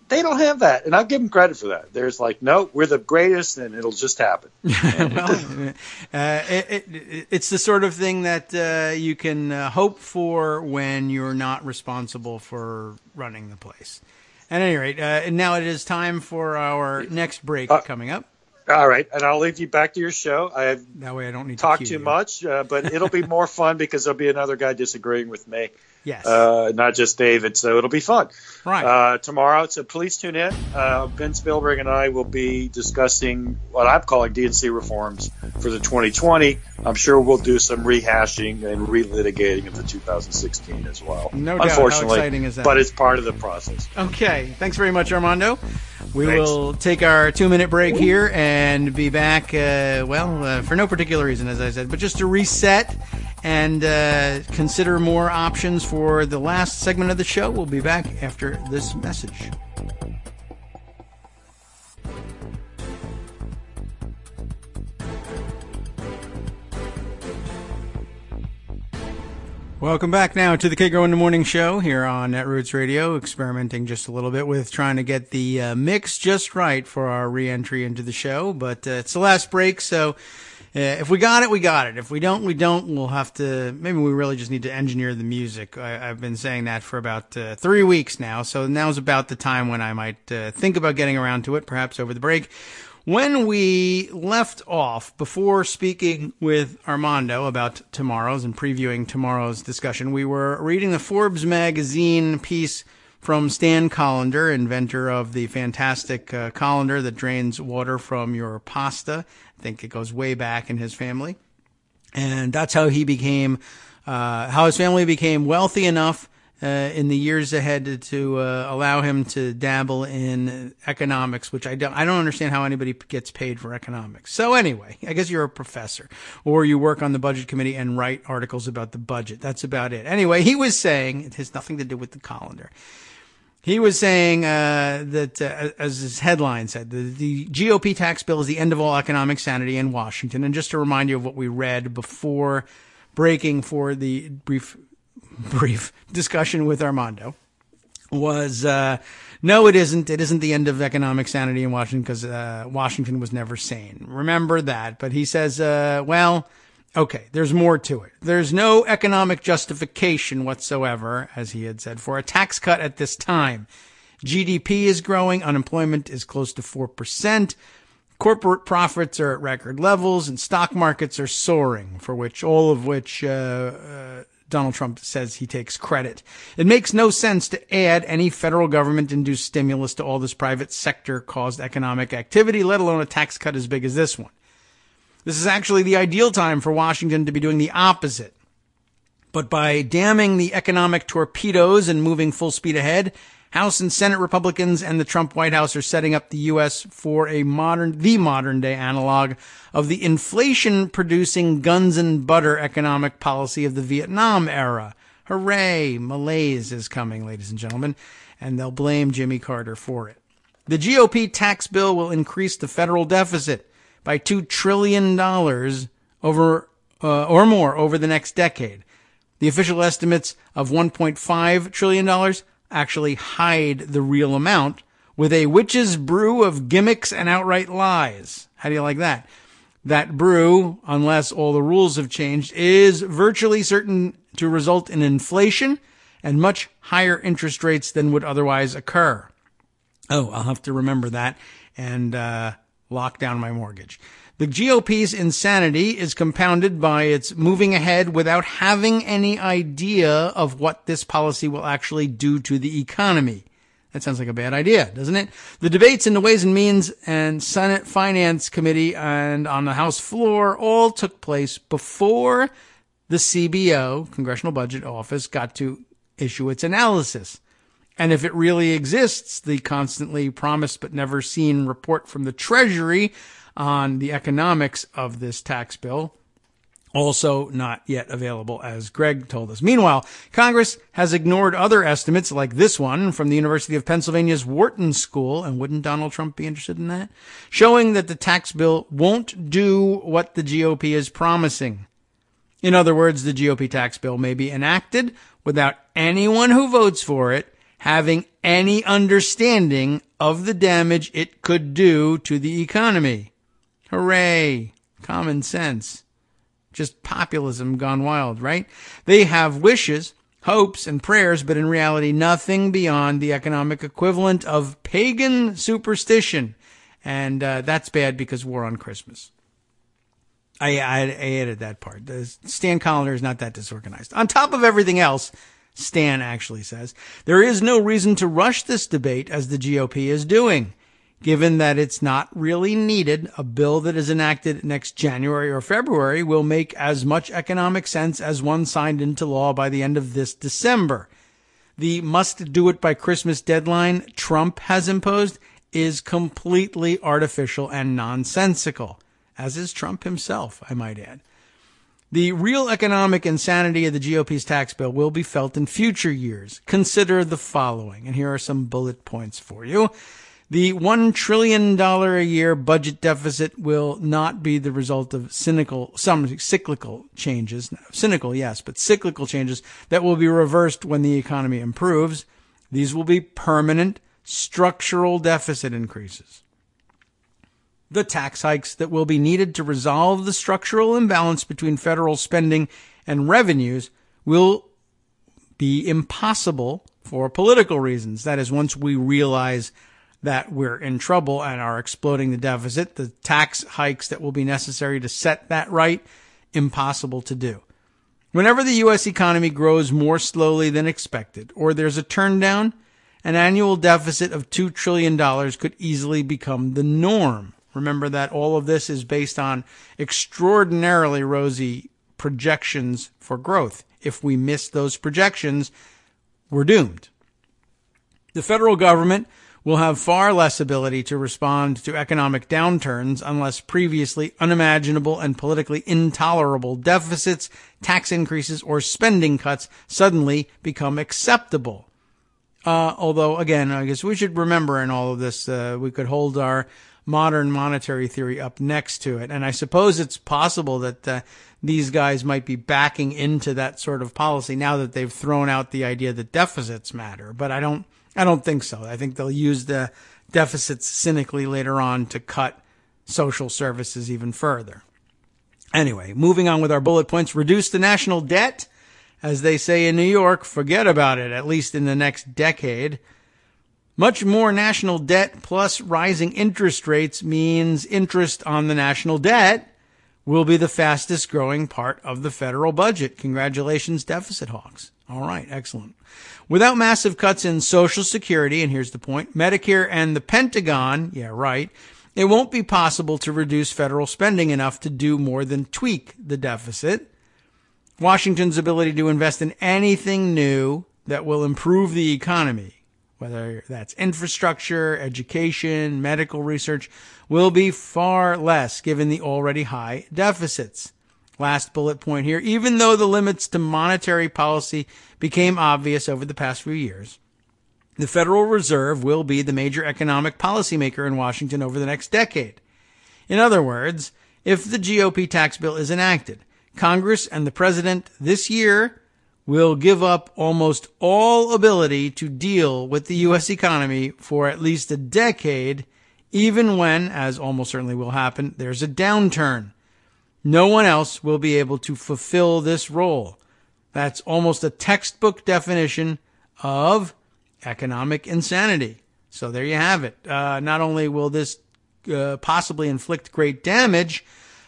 They don't have that, and I'll give them credit for that. There's no, we're the greatest, and it'll just happen. Well, it's the sort of thing that you can hope for when you're not responsible for running the place. At any rate, now it is time for our next break coming up. All right, and I'll leave you back to your show. That way I don't need to talk too much, but it'll be more fun because there'll be another guy disagreeing with me. Yes. Not just David, so it'll be fun. Right. Tomorrow, so please tune in. Ben Spielberg and I will be discussing what I'm calling DNC reforms for the 2020. I'm sure we'll do some rehashing and relitigating of the 2016 as well. No doubt. How exciting is that? But it's part of the process. Okay. Thanks very much, Armando. We will take our 2-minute break here and be back, for no particular reason, as I said, but just to reset and consider more options for the last segment of the show. We'll be back after this message. Welcome back now to the Kagro in the Morning Show here on Netroots Radio, experimenting just a little bit with trying to get the mix just right for our re-entry into the show. But it's the last break, so If we got it, we got it. If we don't, we don't. We'll have to, maybe we really just need to engineer the music. I've been saying that for about 3 weeks now. So now's about the time when I might think about getting around to it, perhaps over the break. When we left off, before speaking with Armando about tomorrow's and previewing tomorrow's discussion, we were reading the Forbes magazine piece from Stan Collender, inventor of the fantastic colander that drains water from your pasta. I think it goes way back in his family. And that's how he became, how his family became wealthy enough in the years ahead to allow him to dabble in economics, which I don't understand how anybody gets paid for economics. So anyway, I guess you're a professor or you work on the budget committee and write articles about the budget. That's about it. Anyway, he was saying, it has nothing to do with the colander. He was saying that, as his headline said, the GOP tax bill is the end of all economic sanity in Washington. And just to remind you of what we read before breaking for the brief discussion with Armando, was no, it isn't. It isn't the end of economic sanity in Washington because Washington was never sane. Remember that. But he says, well, okay, there's more to it. There's no economic justification whatsoever, as he had said, for a tax cut at this time. GDP is growing. Unemployment is close to 4%. Corporate profits are at record levels and stock markets are soaring, all of which Donald Trump says he takes credit. It makes no sense to add any federal government-induced stimulus to all this private sector-caused economic activity, let alone a tax cut as big as this one. This is actually the ideal time for Washington to be doing the opposite. But by damming the economic torpedoes and moving full speed ahead, House and Senate Republicans and the Trump White House are setting up the U.S. for the modern day analog of the inflation-producing guns and butter economic policy of the Vietnam era. Hooray! Malaise is coming, ladies and gentlemen, and they'll blame Jimmy Carter for it. The GOP tax bill will increase the federal deficit by $2 trillion or more over the next decade. The official estimates of $1.5 trillion actually hide the real amount with a witch's brew of gimmicks and outright lies. How do you like that? That brew, unless all the rules have changed, is virtually certain to result in inflation and much higher interest rates than would otherwise occur. Oh, I'll have to remember that and lock down my mortgage. The GOP's insanity is compounded by its moving ahead without having any idea of what this policy will actually do to the economy. That sounds like a bad idea, doesn't it? The debates in the Ways and Means and Senate Finance Committee and on the House floor all took place before the CBO, Congressional Budget Office, got to issue its analysis. And if it really exists, the constantly promised but never seen report from the Treasury on the economics of this tax bill, also not yet available, as Greg told us. Meanwhile, Congress has ignored other estimates like this one from the University of Pennsylvania's Wharton School, and wouldn't Donald Trump be interested in that? Showing that the tax bill won't do what the GOP is promising. In other words, the GOP tax bill may be enacted without anyone who votes for it having any understanding of the damage it could do to the economy. Hooray! Common sense. Just populism gone wild, right? They have wishes, hopes, and prayers, but in reality, nothing beyond the economic equivalent of pagan superstition. And that's bad because we're on Christmas. I added that part. Stan Colliner is not that disorganized. On top of everything else, Stan actually says, there is no reason to rush this debate as the GOP is doing. Given that it's not really needed, a bill that is enacted next January or February will make as much economic sense as one signed into law by the end of this December. The must-do-it-by-Christmas deadline Trump has imposed is completely artificial and nonsensical, as is Trump himself, I might add. The real economic insanity of the GOP's tax bill will be felt in future years. Consider the following, and here are some bullet points for you. The $1 trillion a year budget deficit will not be the result of some cyclical changes. Cynical, yes, but cyclical changes that will be reversed when the economy improves. These will be permanent structural deficit increases. The tax hikes that will be needed to resolve the structural imbalance between federal spending and revenues will be impossible for political reasons. That is, once we realize that we're in trouble and are exploding the deficit, the tax hikes that will be necessary to set that right, impossible to do. Whenever the U.S. economy grows more slowly than expected, or there's a turndown, an annual deficit of $2 trillion could easily become the norm. Remember that all of this is based on extraordinarily rosy projections for growth. If we miss those projections, we're doomed. The federal government will have far less ability to respond to economic downturns unless previously unimaginable and politically intolerable deficits, tax increases, or spending cuts suddenly become acceptable. Although, again, I guess we should remember in all of this, we could hold our modern monetary theory up next to it. And I suppose it's possible that these guys might be backing into that sort of policy now that they've thrown out the idea that deficits matter. But I don't think so. I think they'll use the deficits cynically later on to cut social services even further. Anyway, moving on with our bullet points. Reduce the national debt. As they say in New York, forget about it, at least in the next decade. Much more national debt plus rising interest rates means interest on the national debt will be the fastest growing part of the federal budget. Congratulations, deficit hawks. All right, excellent. Without massive cuts in Social Security, and here's the point, Medicare and the Pentagon, yeah, right, it won't be possible to reduce federal spending enough to do more than tweak the deficit. Washington's ability to invest in anything new that will improve the economy, whether that's infrastructure, education, medical research, will be far less given the already high deficits. Last bullet point here, even though the limits to monetary policy became obvious over the past few years, the Federal Reserve will be the major economic policymaker in Washington over the next decade. In other words, if the GOP tax bill is enacted, Congress and the President this year will give up almost all ability to deal with the U.S. economy for at least a decade, even when, as almost certainly will happen, there's a downturn. No one else will be able to fulfill this role. That's almost a textbook definition of economic insanity. So there you have it. Not only will this possibly inflict great damage,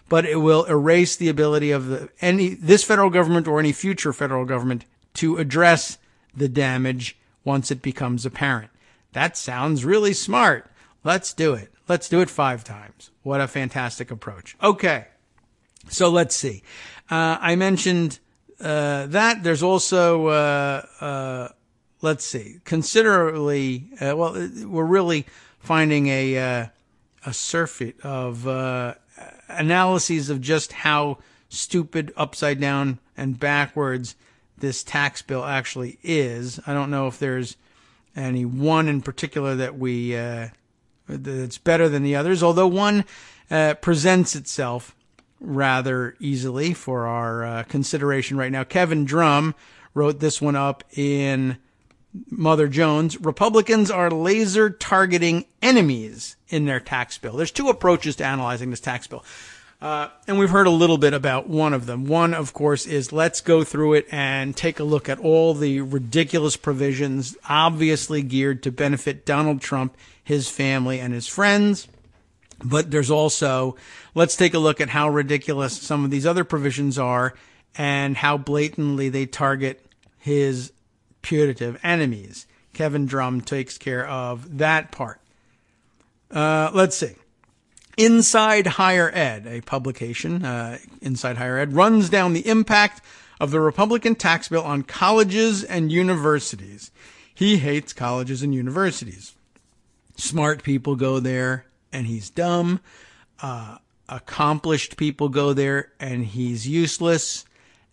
but it will erase the ability of this federal government or any future federal government to address the damage once it becomes apparent. That sounds really smart. Let's do it. Let's do it 5 times. What a fantastic approach. Okay. So let's see. I mentioned that there's also, let's see, considerably, we're really finding a surfeit of analyses of just how stupid, upside down, and backwards this tax bill actually is. I don't know if there's any one in particular that that's better than the others, although one presents itself rather easily for our consideration right now. Kevin Drum wrote this one up in Mother Jones. Republicans are laser targeting enemies in their tax bill. There's 2 approaches to analyzing this tax bill. And we've heard a little bit about one of them. One, of course, is let's go through it and take a look at all the ridiculous provisions obviously geared to benefit Donald Trump, his family, and his friends. But there's also, let's take a look at how ridiculous some of these other provisions are and how blatantly they target his putative enemies. Kevin Drum takes care of that part. Let's see. Inside Higher Ed, a publication, Inside Higher Ed, runs down the impact of the Republican tax bill on colleges and universities. He hates colleges and universities. Smart people go there, and he's dumb. Accomplished people go there, and he's useless.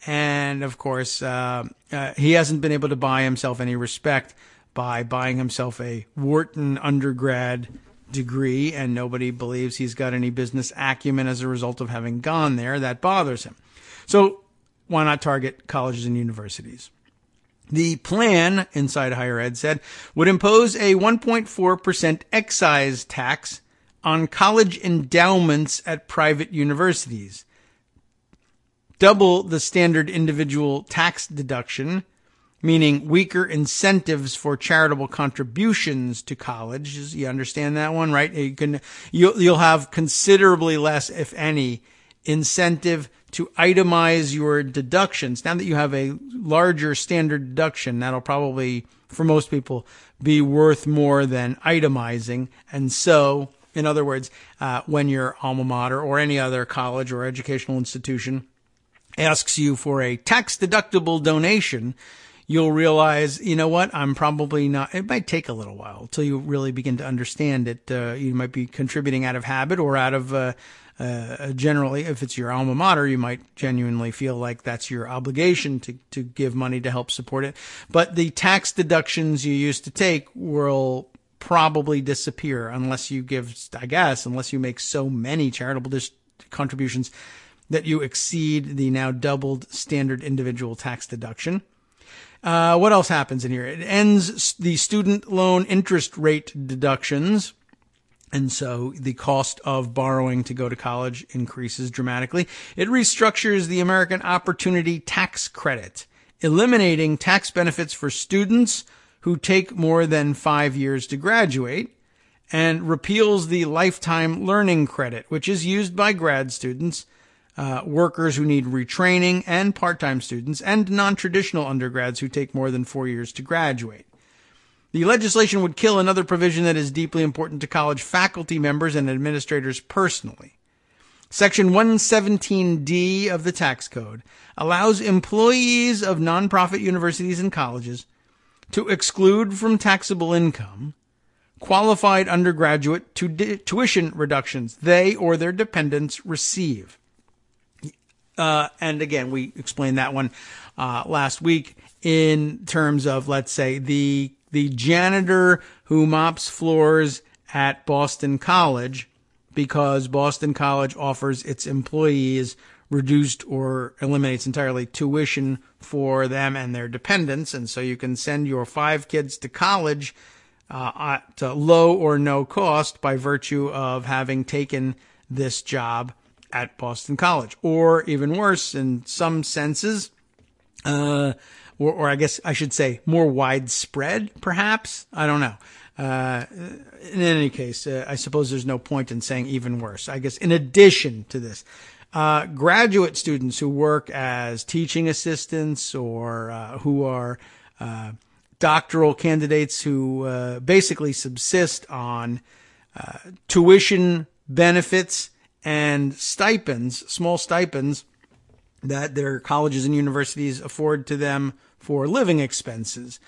And, of course, he hasn't been able to buy himself any respect by buying himself a Wharton undergrad degree, and nobody believes he's got any business acumen as a result of having gone there. That bothers him. So why not target colleges and universities? The plan, Inside Higher Ed said, would impose a 1.4% excise tax on college endowments at private universities, double the standard individual tax deduction, meaning weaker incentives for charitable contributions to colleges. You understand that one, right? You'll have considerably less, if any, incentive to itemize your deductions. Now that you have a larger standard deduction, that'll probably, for most people, be worth more than itemizing. And so, in other words, when your alma mater or any other college or educational institution asks you for a tax-deductible donation, you'll realize, you know what, I'm probably not, it might take a little while until you really begin to understand it. You might be contributing out of habit or out of, generally, if it's your alma mater, you might genuinely feel like that's your obligation to give money to help support it. But the tax deductions you used to take will probably disappear unless you unless you make so many charitable contributions that you exceed the now doubled standard individual tax deduction. What else happens in here? It ends the student loan interest rate deductions. And so the cost of borrowing to go to college increases dramatically. It restructures the American Opportunity Tax Credit, eliminating tax benefits for students who take more than 5 years to graduate, and repeals the Lifetime Learning Credit, which is used by grad students, workers who need retraining, and part-time students, and non-traditional undergrads who take more than 4 years to graduate. The legislation would kill another provision that is deeply important to college faculty members and administrators personally. Section 117D of the tax code allows employees of nonprofit universities and colleges to exclude from taxable income qualified undergraduate tuition reductions they or their dependents receive. And again, we explained that one last week in terms of, let's say, the janitor who mops floors at Boston College, because Boston College offers its employees reduced or eliminates entirely tuition for them and their dependents. And so you can send your 5 kids to college at low or no cost by virtue of having taken this job at Boston College. Or even worse, in some senses, or I guess I should say more widespread, perhaps. I don't know. In any case, I suppose there's no point in saying even worse. I guess in addition to this, graduate students who work as teaching assistants or who are doctoral candidates who basically subsist on tuition benefits and stipends, small stipends that their colleges and universities afford to them for living expenses,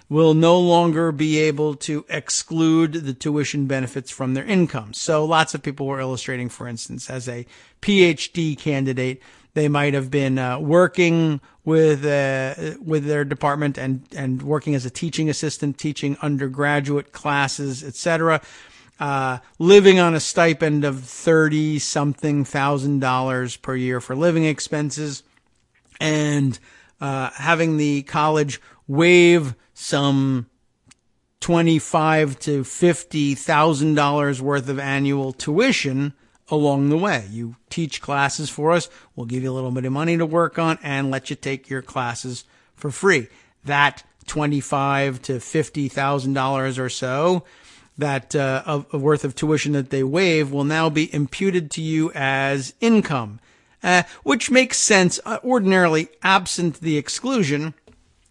will no longer be able to exclude the tuition benefits from their income. So lots of people were illustrating, for instance, as a PhD candidate, they might have been working with their department and working as a teaching assistant, teaching undergraduate classes, etc., living on a stipend of $30-something thousand per year for living expenses, and having the college waive some $25,000 to $50,000 worth of annual tuition along the way. You teach classes for us, we'll give you a little bit of money to work on and let you take your classes for free. That $25,000 to $50,000 or so that of worth of tuition that they waive will now be imputed to you as income, which makes sense ordinarily absent the exclusion.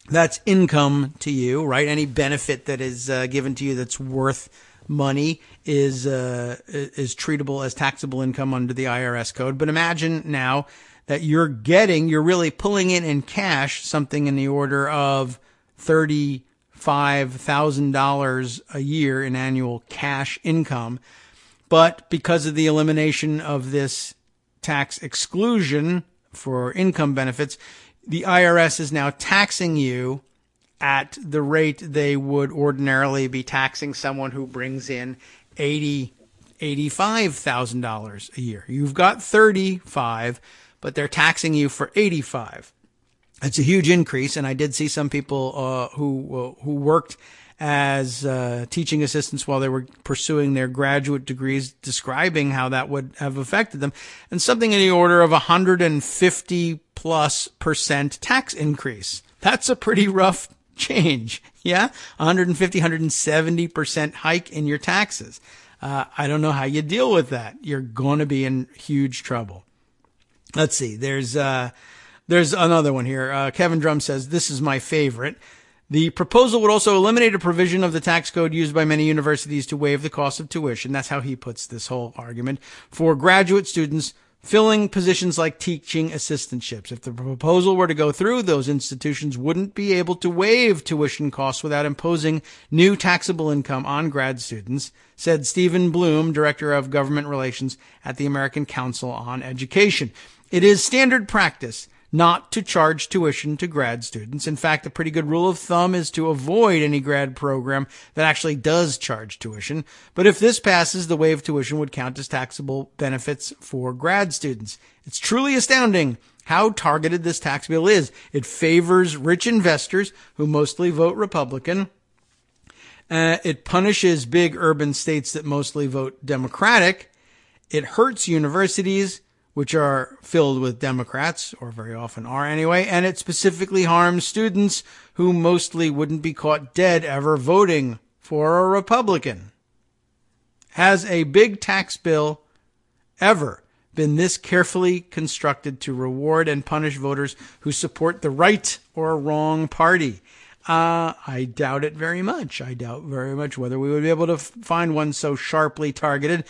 That's income to you, right? Any benefit that is given to you that's worth money is treatable as taxable income under the IRS code. But imagine now that you're really pulling in cash something in the order of $35,000 a year in annual cash income. But because of the elimination of this tax exclusion for income benefits, the IRS is now taxing you at the rate they would ordinarily be taxing someone who brings in $85,000 a year. You've got $35,000, but they're taxing you for $85,000. It's a huge increase, and I did see some people who worked as teaching assistants while they were pursuing their graduate degrees, describing how that would have affected them, and something in the order of 150+% tax increase. That's a pretty rough change. Yeah, 150, 170% hike in your taxes. I don't know how you deal with that. You're going to be in huge trouble. Let's see. There's another one here. Kevin Drum says, this is my favorite. The proposal would also eliminate a provision of the tax code used by many universities to waive the cost of tuition. That's how he puts this whole argument for graduate students filling positions like teaching assistantships. If the proposal were to go through, those institutions wouldn't be able to waive tuition costs without imposing new taxable income on grad students, said Stephen Bloom, Director of Government Relations at the American Council on Education. It is standard practice not to charge tuition to grad students. In fact, a pretty good rule of thumb is to avoid any grad program that actually does charge tuition. But if this passes, the waived tuition would count as taxable benefits for grad students. It's truly astounding how targeted this tax bill is. It favors rich investors who mostly vote Republican. It punishes big urban states that mostly vote Democratic. It hurts universities, which are filled with Democrats, or very often are anyway, and it specifically harms students who mostly wouldn't be caught dead ever voting for a Republican. Has a big tax bill ever been this carefully constructed to reward and punish voters who support the right or wrong party? I doubt it very much. I doubt very much whether we would be able to find one so sharply targeted.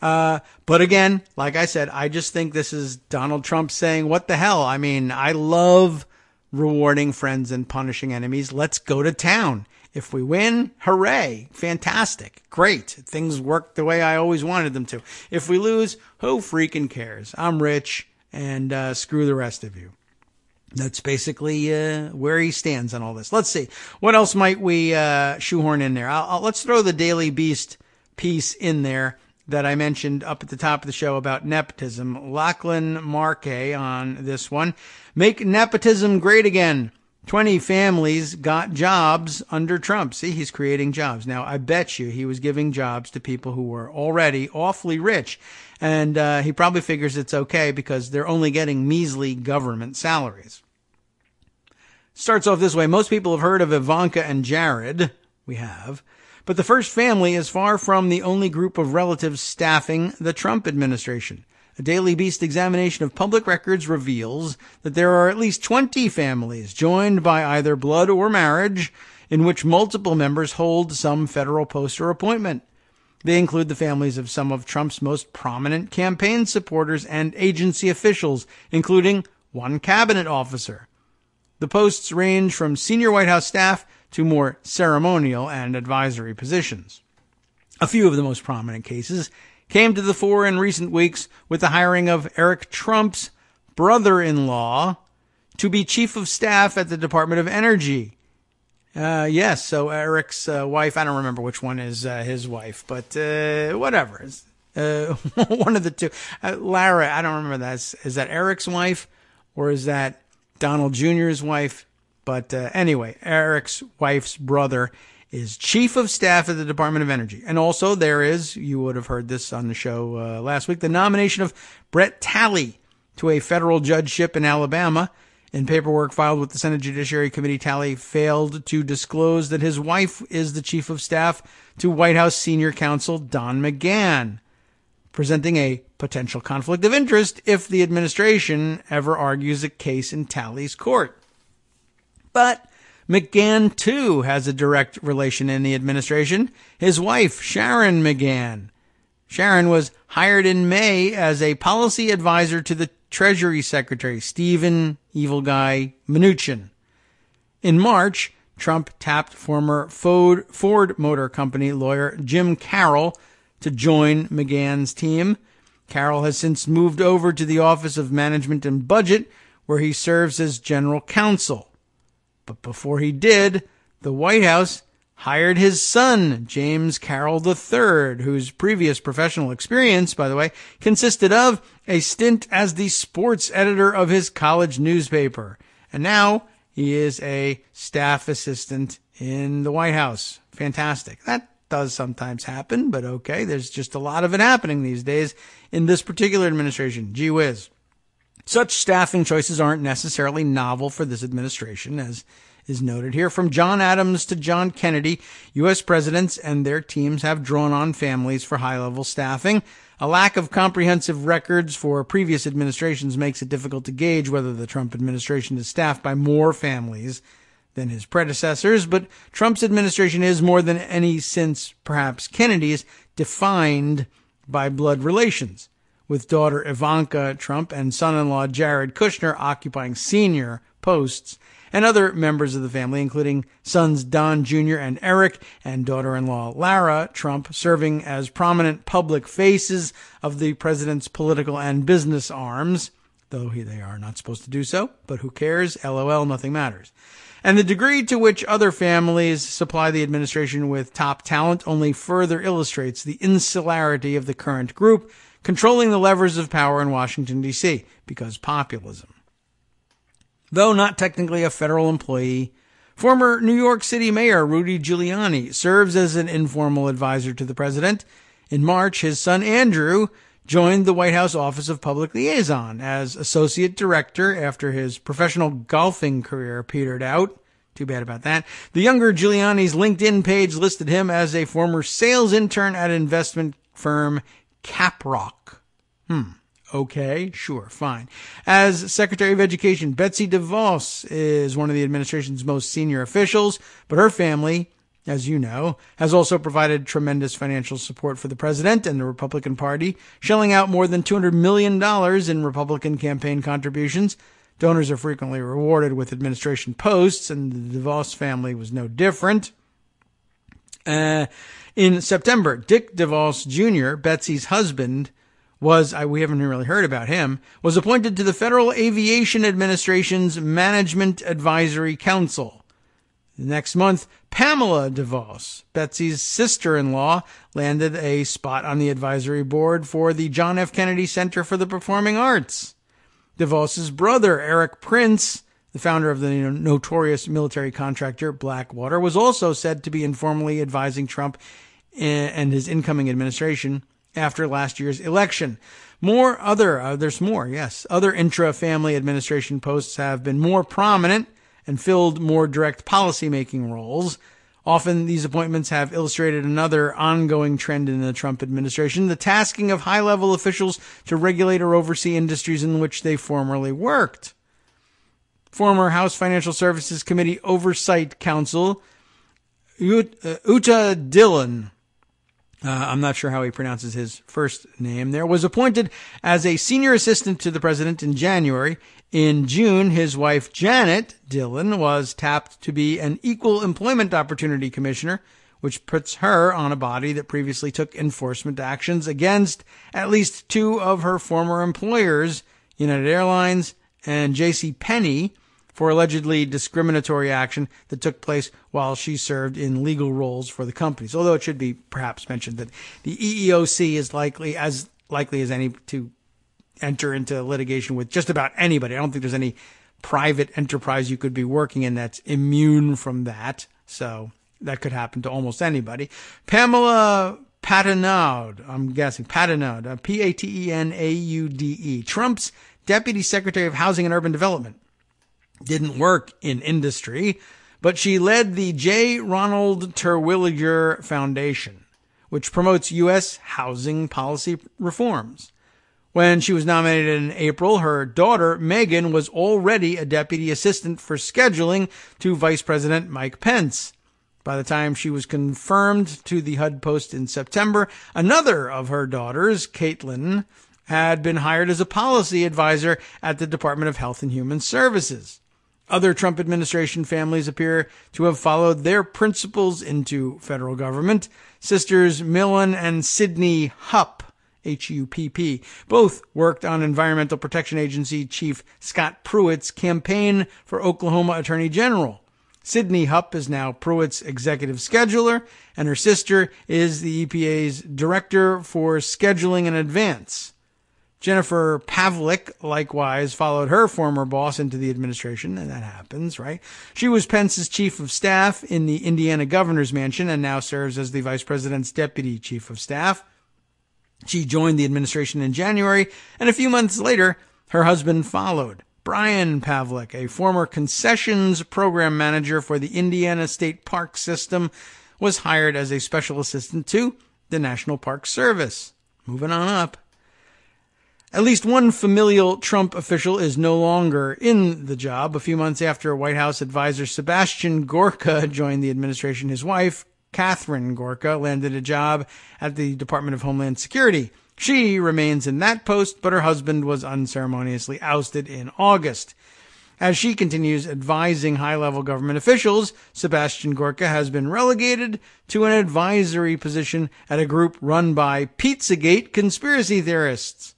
But again, like I said, I just think this is Donald Trump saying, what the hell? I mean, I love rewarding friends and punishing enemies. Let's go to town. If we win, hooray, fantastic, great. Things work the way I always wanted them to. If we lose, who freaking cares? I'm rich, and screw the rest of you. That's basically where he stands on all this. Let's see. What else might we shoehorn in there? Let's throw the Daily Beast piece in there that I mentioned up at the top of the show about nepotism. Lachlan Markay on this one. Make nepotism great again. 20 families got jobs under Trump. See, he's creating jobs. Now, I bet you he was giving jobs to people who were already awfully rich. And he probably figures it's okay because they're only getting measly government salaries. Starts off this way. Most people have heard of Ivanka and Jared. We have. But the first family is far from the only group of relatives staffing the Trump administration. A Daily Beast examination of public records reveals that there are at least 20 families joined by either blood or marriage in which multiple members hold some federal post or appointment. They include the families of some of Trump's most prominent campaign supporters and agency officials, including one cabinet officer. The posts range from senior White House staff to more ceremonial and advisory positions. A few of the most prominent cases came to the fore in recent weeks with the hiring of Eric Trump's brother-in-law to be chief of staff at the Department of Energy. Yes, so Eric's wife, I don't remember which one is his wife, but whatever. One of the two. Lara, I don't remember that. Is that Eric's wife or is that Donald Jr.'s wife? But anyway, Eric's wife's brother is chief of staff at the Department of Energy. And also there is, you would have heard this on the show last week, the nomination of Brett Talley to a federal judgeship in Alabama. In paperwork filed with the Senate Judiciary Committee, Talley failed to disclose that his wife is the chief of staff to White House senior counsel Don McGahn, presenting a potential conflict of interest if the administration ever argues a case in Talley's court. But McGahn, too, has a direct relation in the administration. His wife, Sharon McGahn. Sharon was hired in May as a policy advisor to the Treasury Secretary, Stephen Evil Guy Mnuchin. In March, Trump tapped former Ford Motor Company lawyer Jim Carroll to join McGahn's team. Carroll has since moved over to the Office of Management and Budget, where he serves as general counsel. But before he did, the White House hired his son, James Carroll III, whose previous professional experience, by the way, consisted of a stint as the sports editor of his college newspaper And now he is a staff assistant in the White House. Fantastic. That does sometimes happen, but okay. There's just a lot of it happening these days in this particular administration. Gee whiz. Such staffing choices aren't necessarily novel for this administration, as is noted here. From John Adams to John Kennedy, U.S. presidents and their teams have drawn on families for high-level staffing. A lack of comprehensive records for previous administrations makes it difficult to gauge whether the Trump administration is staffed by more families than his predecessors, but Trump's administration is, more than any since perhaps Kennedy's, defined by blood relations, with daughter Ivanka Trump and son-in-law Jared Kushner occupying senior posts, and other members of the family, including sons Don Jr. and Eric, and daughter-in-law Lara Trump, serving as prominent public faces of the president's political and business arms, though they are not supposed to do so, but who cares? LOL, nothing matters. And the degree to which other families supply the administration with top talent only further illustrates the insularity of the current group, controlling the levers of power in Washington, D.C., because populism. Though not technically a federal employee, former New York City Mayor Rudy Giuliani serves as an informal advisor to the president. In March, his son Andrew joined the White House Office of Public Liaison as associate director after his professional golfing career petered out. Too bad about that. The younger Giuliani's LinkedIn page listed him as a former sales intern at investment firm Caprock. Okay, sure, fine. As Secretary of Education, Betsy DeVos is one of the administration's most senior officials, but her family, as you know, has also provided tremendous financial support for the president and the Republican Party, shelling out more than $200 million in Republican campaign contributions. Donors are frequently rewarded with administration posts, and the DeVos family was no different. In September, Dick DeVos Jr., Betsy's husband, we haven't really heard about him, was appointed to the Federal Aviation Administration's Management Advisory Council. Next month, Pamela DeVos, Betsy's sister-in-law, landed a spot on the advisory board for the John F. Kennedy Center for the Performing Arts. DeVos's brother, Eric Prince, the founder of the notorious military contractor Blackwater, was also said to be informally advising Trump and his incoming administration after last year's election. There's more, yes. Other intra-family administration posts have been more prominent and filled more direct policy-making roles. Often these appointments have illustrated another ongoing trend in the Trump administration, the tasking of high-level officials to regulate or oversee industries in which they formerly worked. Former House Financial Services Committee Oversight Counsel Uta Dillon, I'm not sure how he pronounces his first name there, was appointed as a senior assistant to the president in January. In June, his wife, Janet Dillon, was tapped to be an Equal Employment Opportunity Commissioner, which puts her on a body that previously took enforcement actions against at least two of her former employers, United Airlines and J.C. Penney, for allegedly discriminatory action that took place while she served in legal roles for the companies. Although it should be perhaps mentioned that the EEOC is likely as any to enter into litigation with just about anybody. I don't think there's any private enterprise you could be working in that's immune from that. So that could happen to almost anybody. Pamela Patenaude, I'm guessing, Patenaude, P-A-T-E-N-A-U-D-E, Trump's Deputy Secretary of Housing and Urban Development, didn't work in industry, but she led the J. Ronald Terwilliger Foundation, which promotes U.S. housing policy reforms. When she was nominated in April, her daughter, Megan, was already a deputy assistant for scheduling to Vice President Mike Pence. By the time she was confirmed to the HUD post in September, another of her daughters, Caitlin, had been hired as a policy advisor at the Department of Health and Human Services. Other Trump administration families appear to have followed their principles into federal government. Sisters Millen and Sidney Hupp, H-U-P-P, both worked on Environmental Protection Agency Chief Scott Pruitt's campaign for Oklahoma Attorney General. Sidney Hupp is now Pruitt's executive scheduler, and her sister is the EPA's director for scheduling in advance. Jennifer Pavlik, likewise, followed her former boss into the administration, and that happens, right? She was Pence's chief of staff in the Indiana governor's mansion and now serves as the vice president's deputy chief of staff. She joined the administration in January, and a few months later, her husband followed. Brian Pavlik, a former concessions program manager for the Indiana State Park System, was hired as a special assistant to the National Park Service. Moving on up. At least one familial Trump official is no longer in the job. A few months after White House advisor Sebastian Gorka joined the administration, his wife, Catherine Gorka, landed a job at the Department of Homeland Security. She remains in that post, but her husband was unceremoniously ousted in August. As she continues advising high-level government officials, Sebastian Gorka has been relegated to an advisory position at a group run by Pizzagate conspiracy theorists.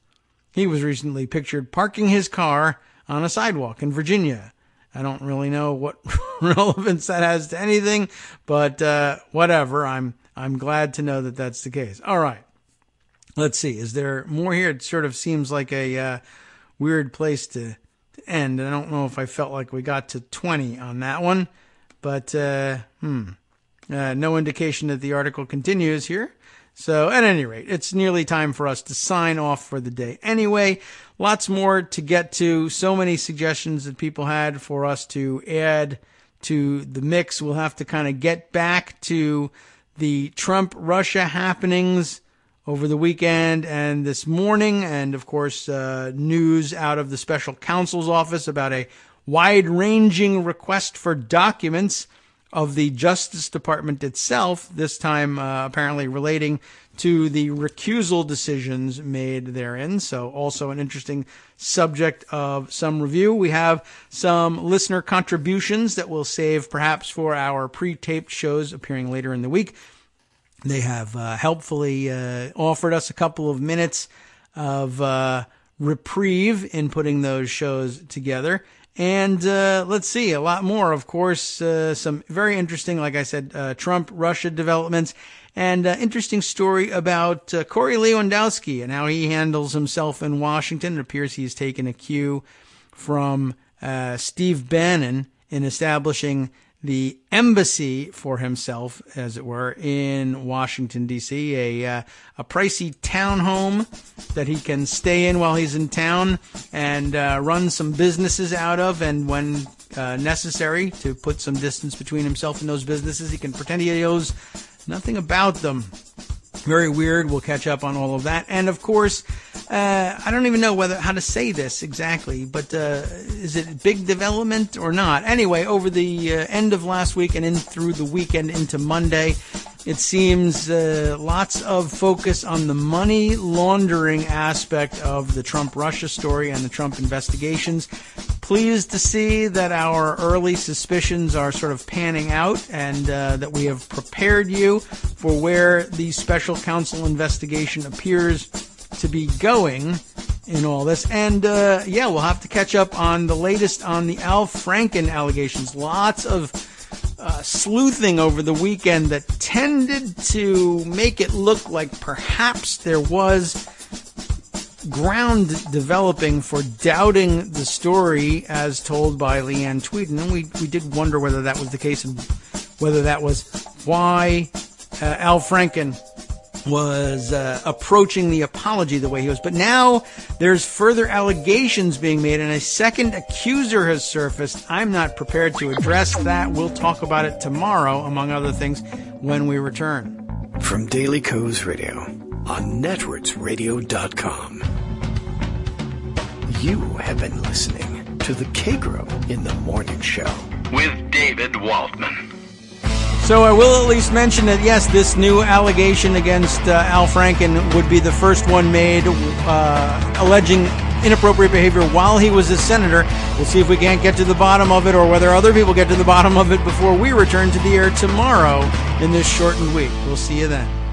He was recently pictured parking his car on a sidewalk in Virginia. I don't really know what relevance that has to anything, but whatever. I'm glad to know that that's the case. All right. Let's see. Is there more here? It sort of seems like a weird place to end. I don't know if I felt like we got to 20 on that one, but no indication that the article continues here. So at any rate, it's nearly time for us to sign off for the day. Anyway, lots more to get to. So many suggestions that people had for us to add to the mix. We'll have to kind of get back to the Trump-Russia happenings over the weekend and this morning. And of course, news out of the special counsel's office about a wide-ranging request for documents of the Justice Department itself, this time apparently relating to the recusal decisions made therein. So also an interesting subject of some review. We have some listener contributions that we'll save perhaps for our pre-taped shows appearing later in the week. They have helpfully offered us a couple of minutes of reprieve in putting those shows together. And let's see, a lot more, of course, some very interesting, like I said, Trump-Russia developments, and interesting story about Corey Lewandowski and how he handles himself in Washington. It appears he's taken a cue from Steve Bannon in establishing the embassy for himself, as it were, in Washington, D.C., a pricey townhome that he can stay in while he's in town and run some businesses out of, and when necessary to put some distance between himself and those businesses, he can pretend he knows nothing about them. Very weird. We'll catch up on all of that. And of course, I don't even know how to say this exactly, but is it big development or not? Anyway, over the end of last week and in through the weekend into Monday, it seems lots of focus on the money laundering aspect of the Trump-Russia story and the Trump investigations. Pleased to see that our early suspicions are sort of panning out, and that we have prepared you for where the special counsel investigation appears to be going in all this. And we'll have to catch up on the latest on the Al Franken allegations. Lots of sleuthing over the weekend that tended to make it look like perhaps there was ground developing for doubting the story as told by Leanne Tweeden. And we did wonder whether that was the case and whether that was why Al Franken was approaching the apology the way he was. But now there's further allegations being made, and a second accuser has surfaced. I'm not prepared to address that. We'll talk about it tomorrow, among other things, when we return. From Daily Kos Radio on netrootsradio.com. You have been listening to the Kagro in the Morning Show with David Waldman. So I will at least mention that, yes, this new allegation against Al Franken would be the first one made alleging inappropriate behavior while he was a senator. We'll see if we can't get to the bottom of it or whether other people get to the bottom of it before we return to the air tomorrow in this shortened week. We'll see you then.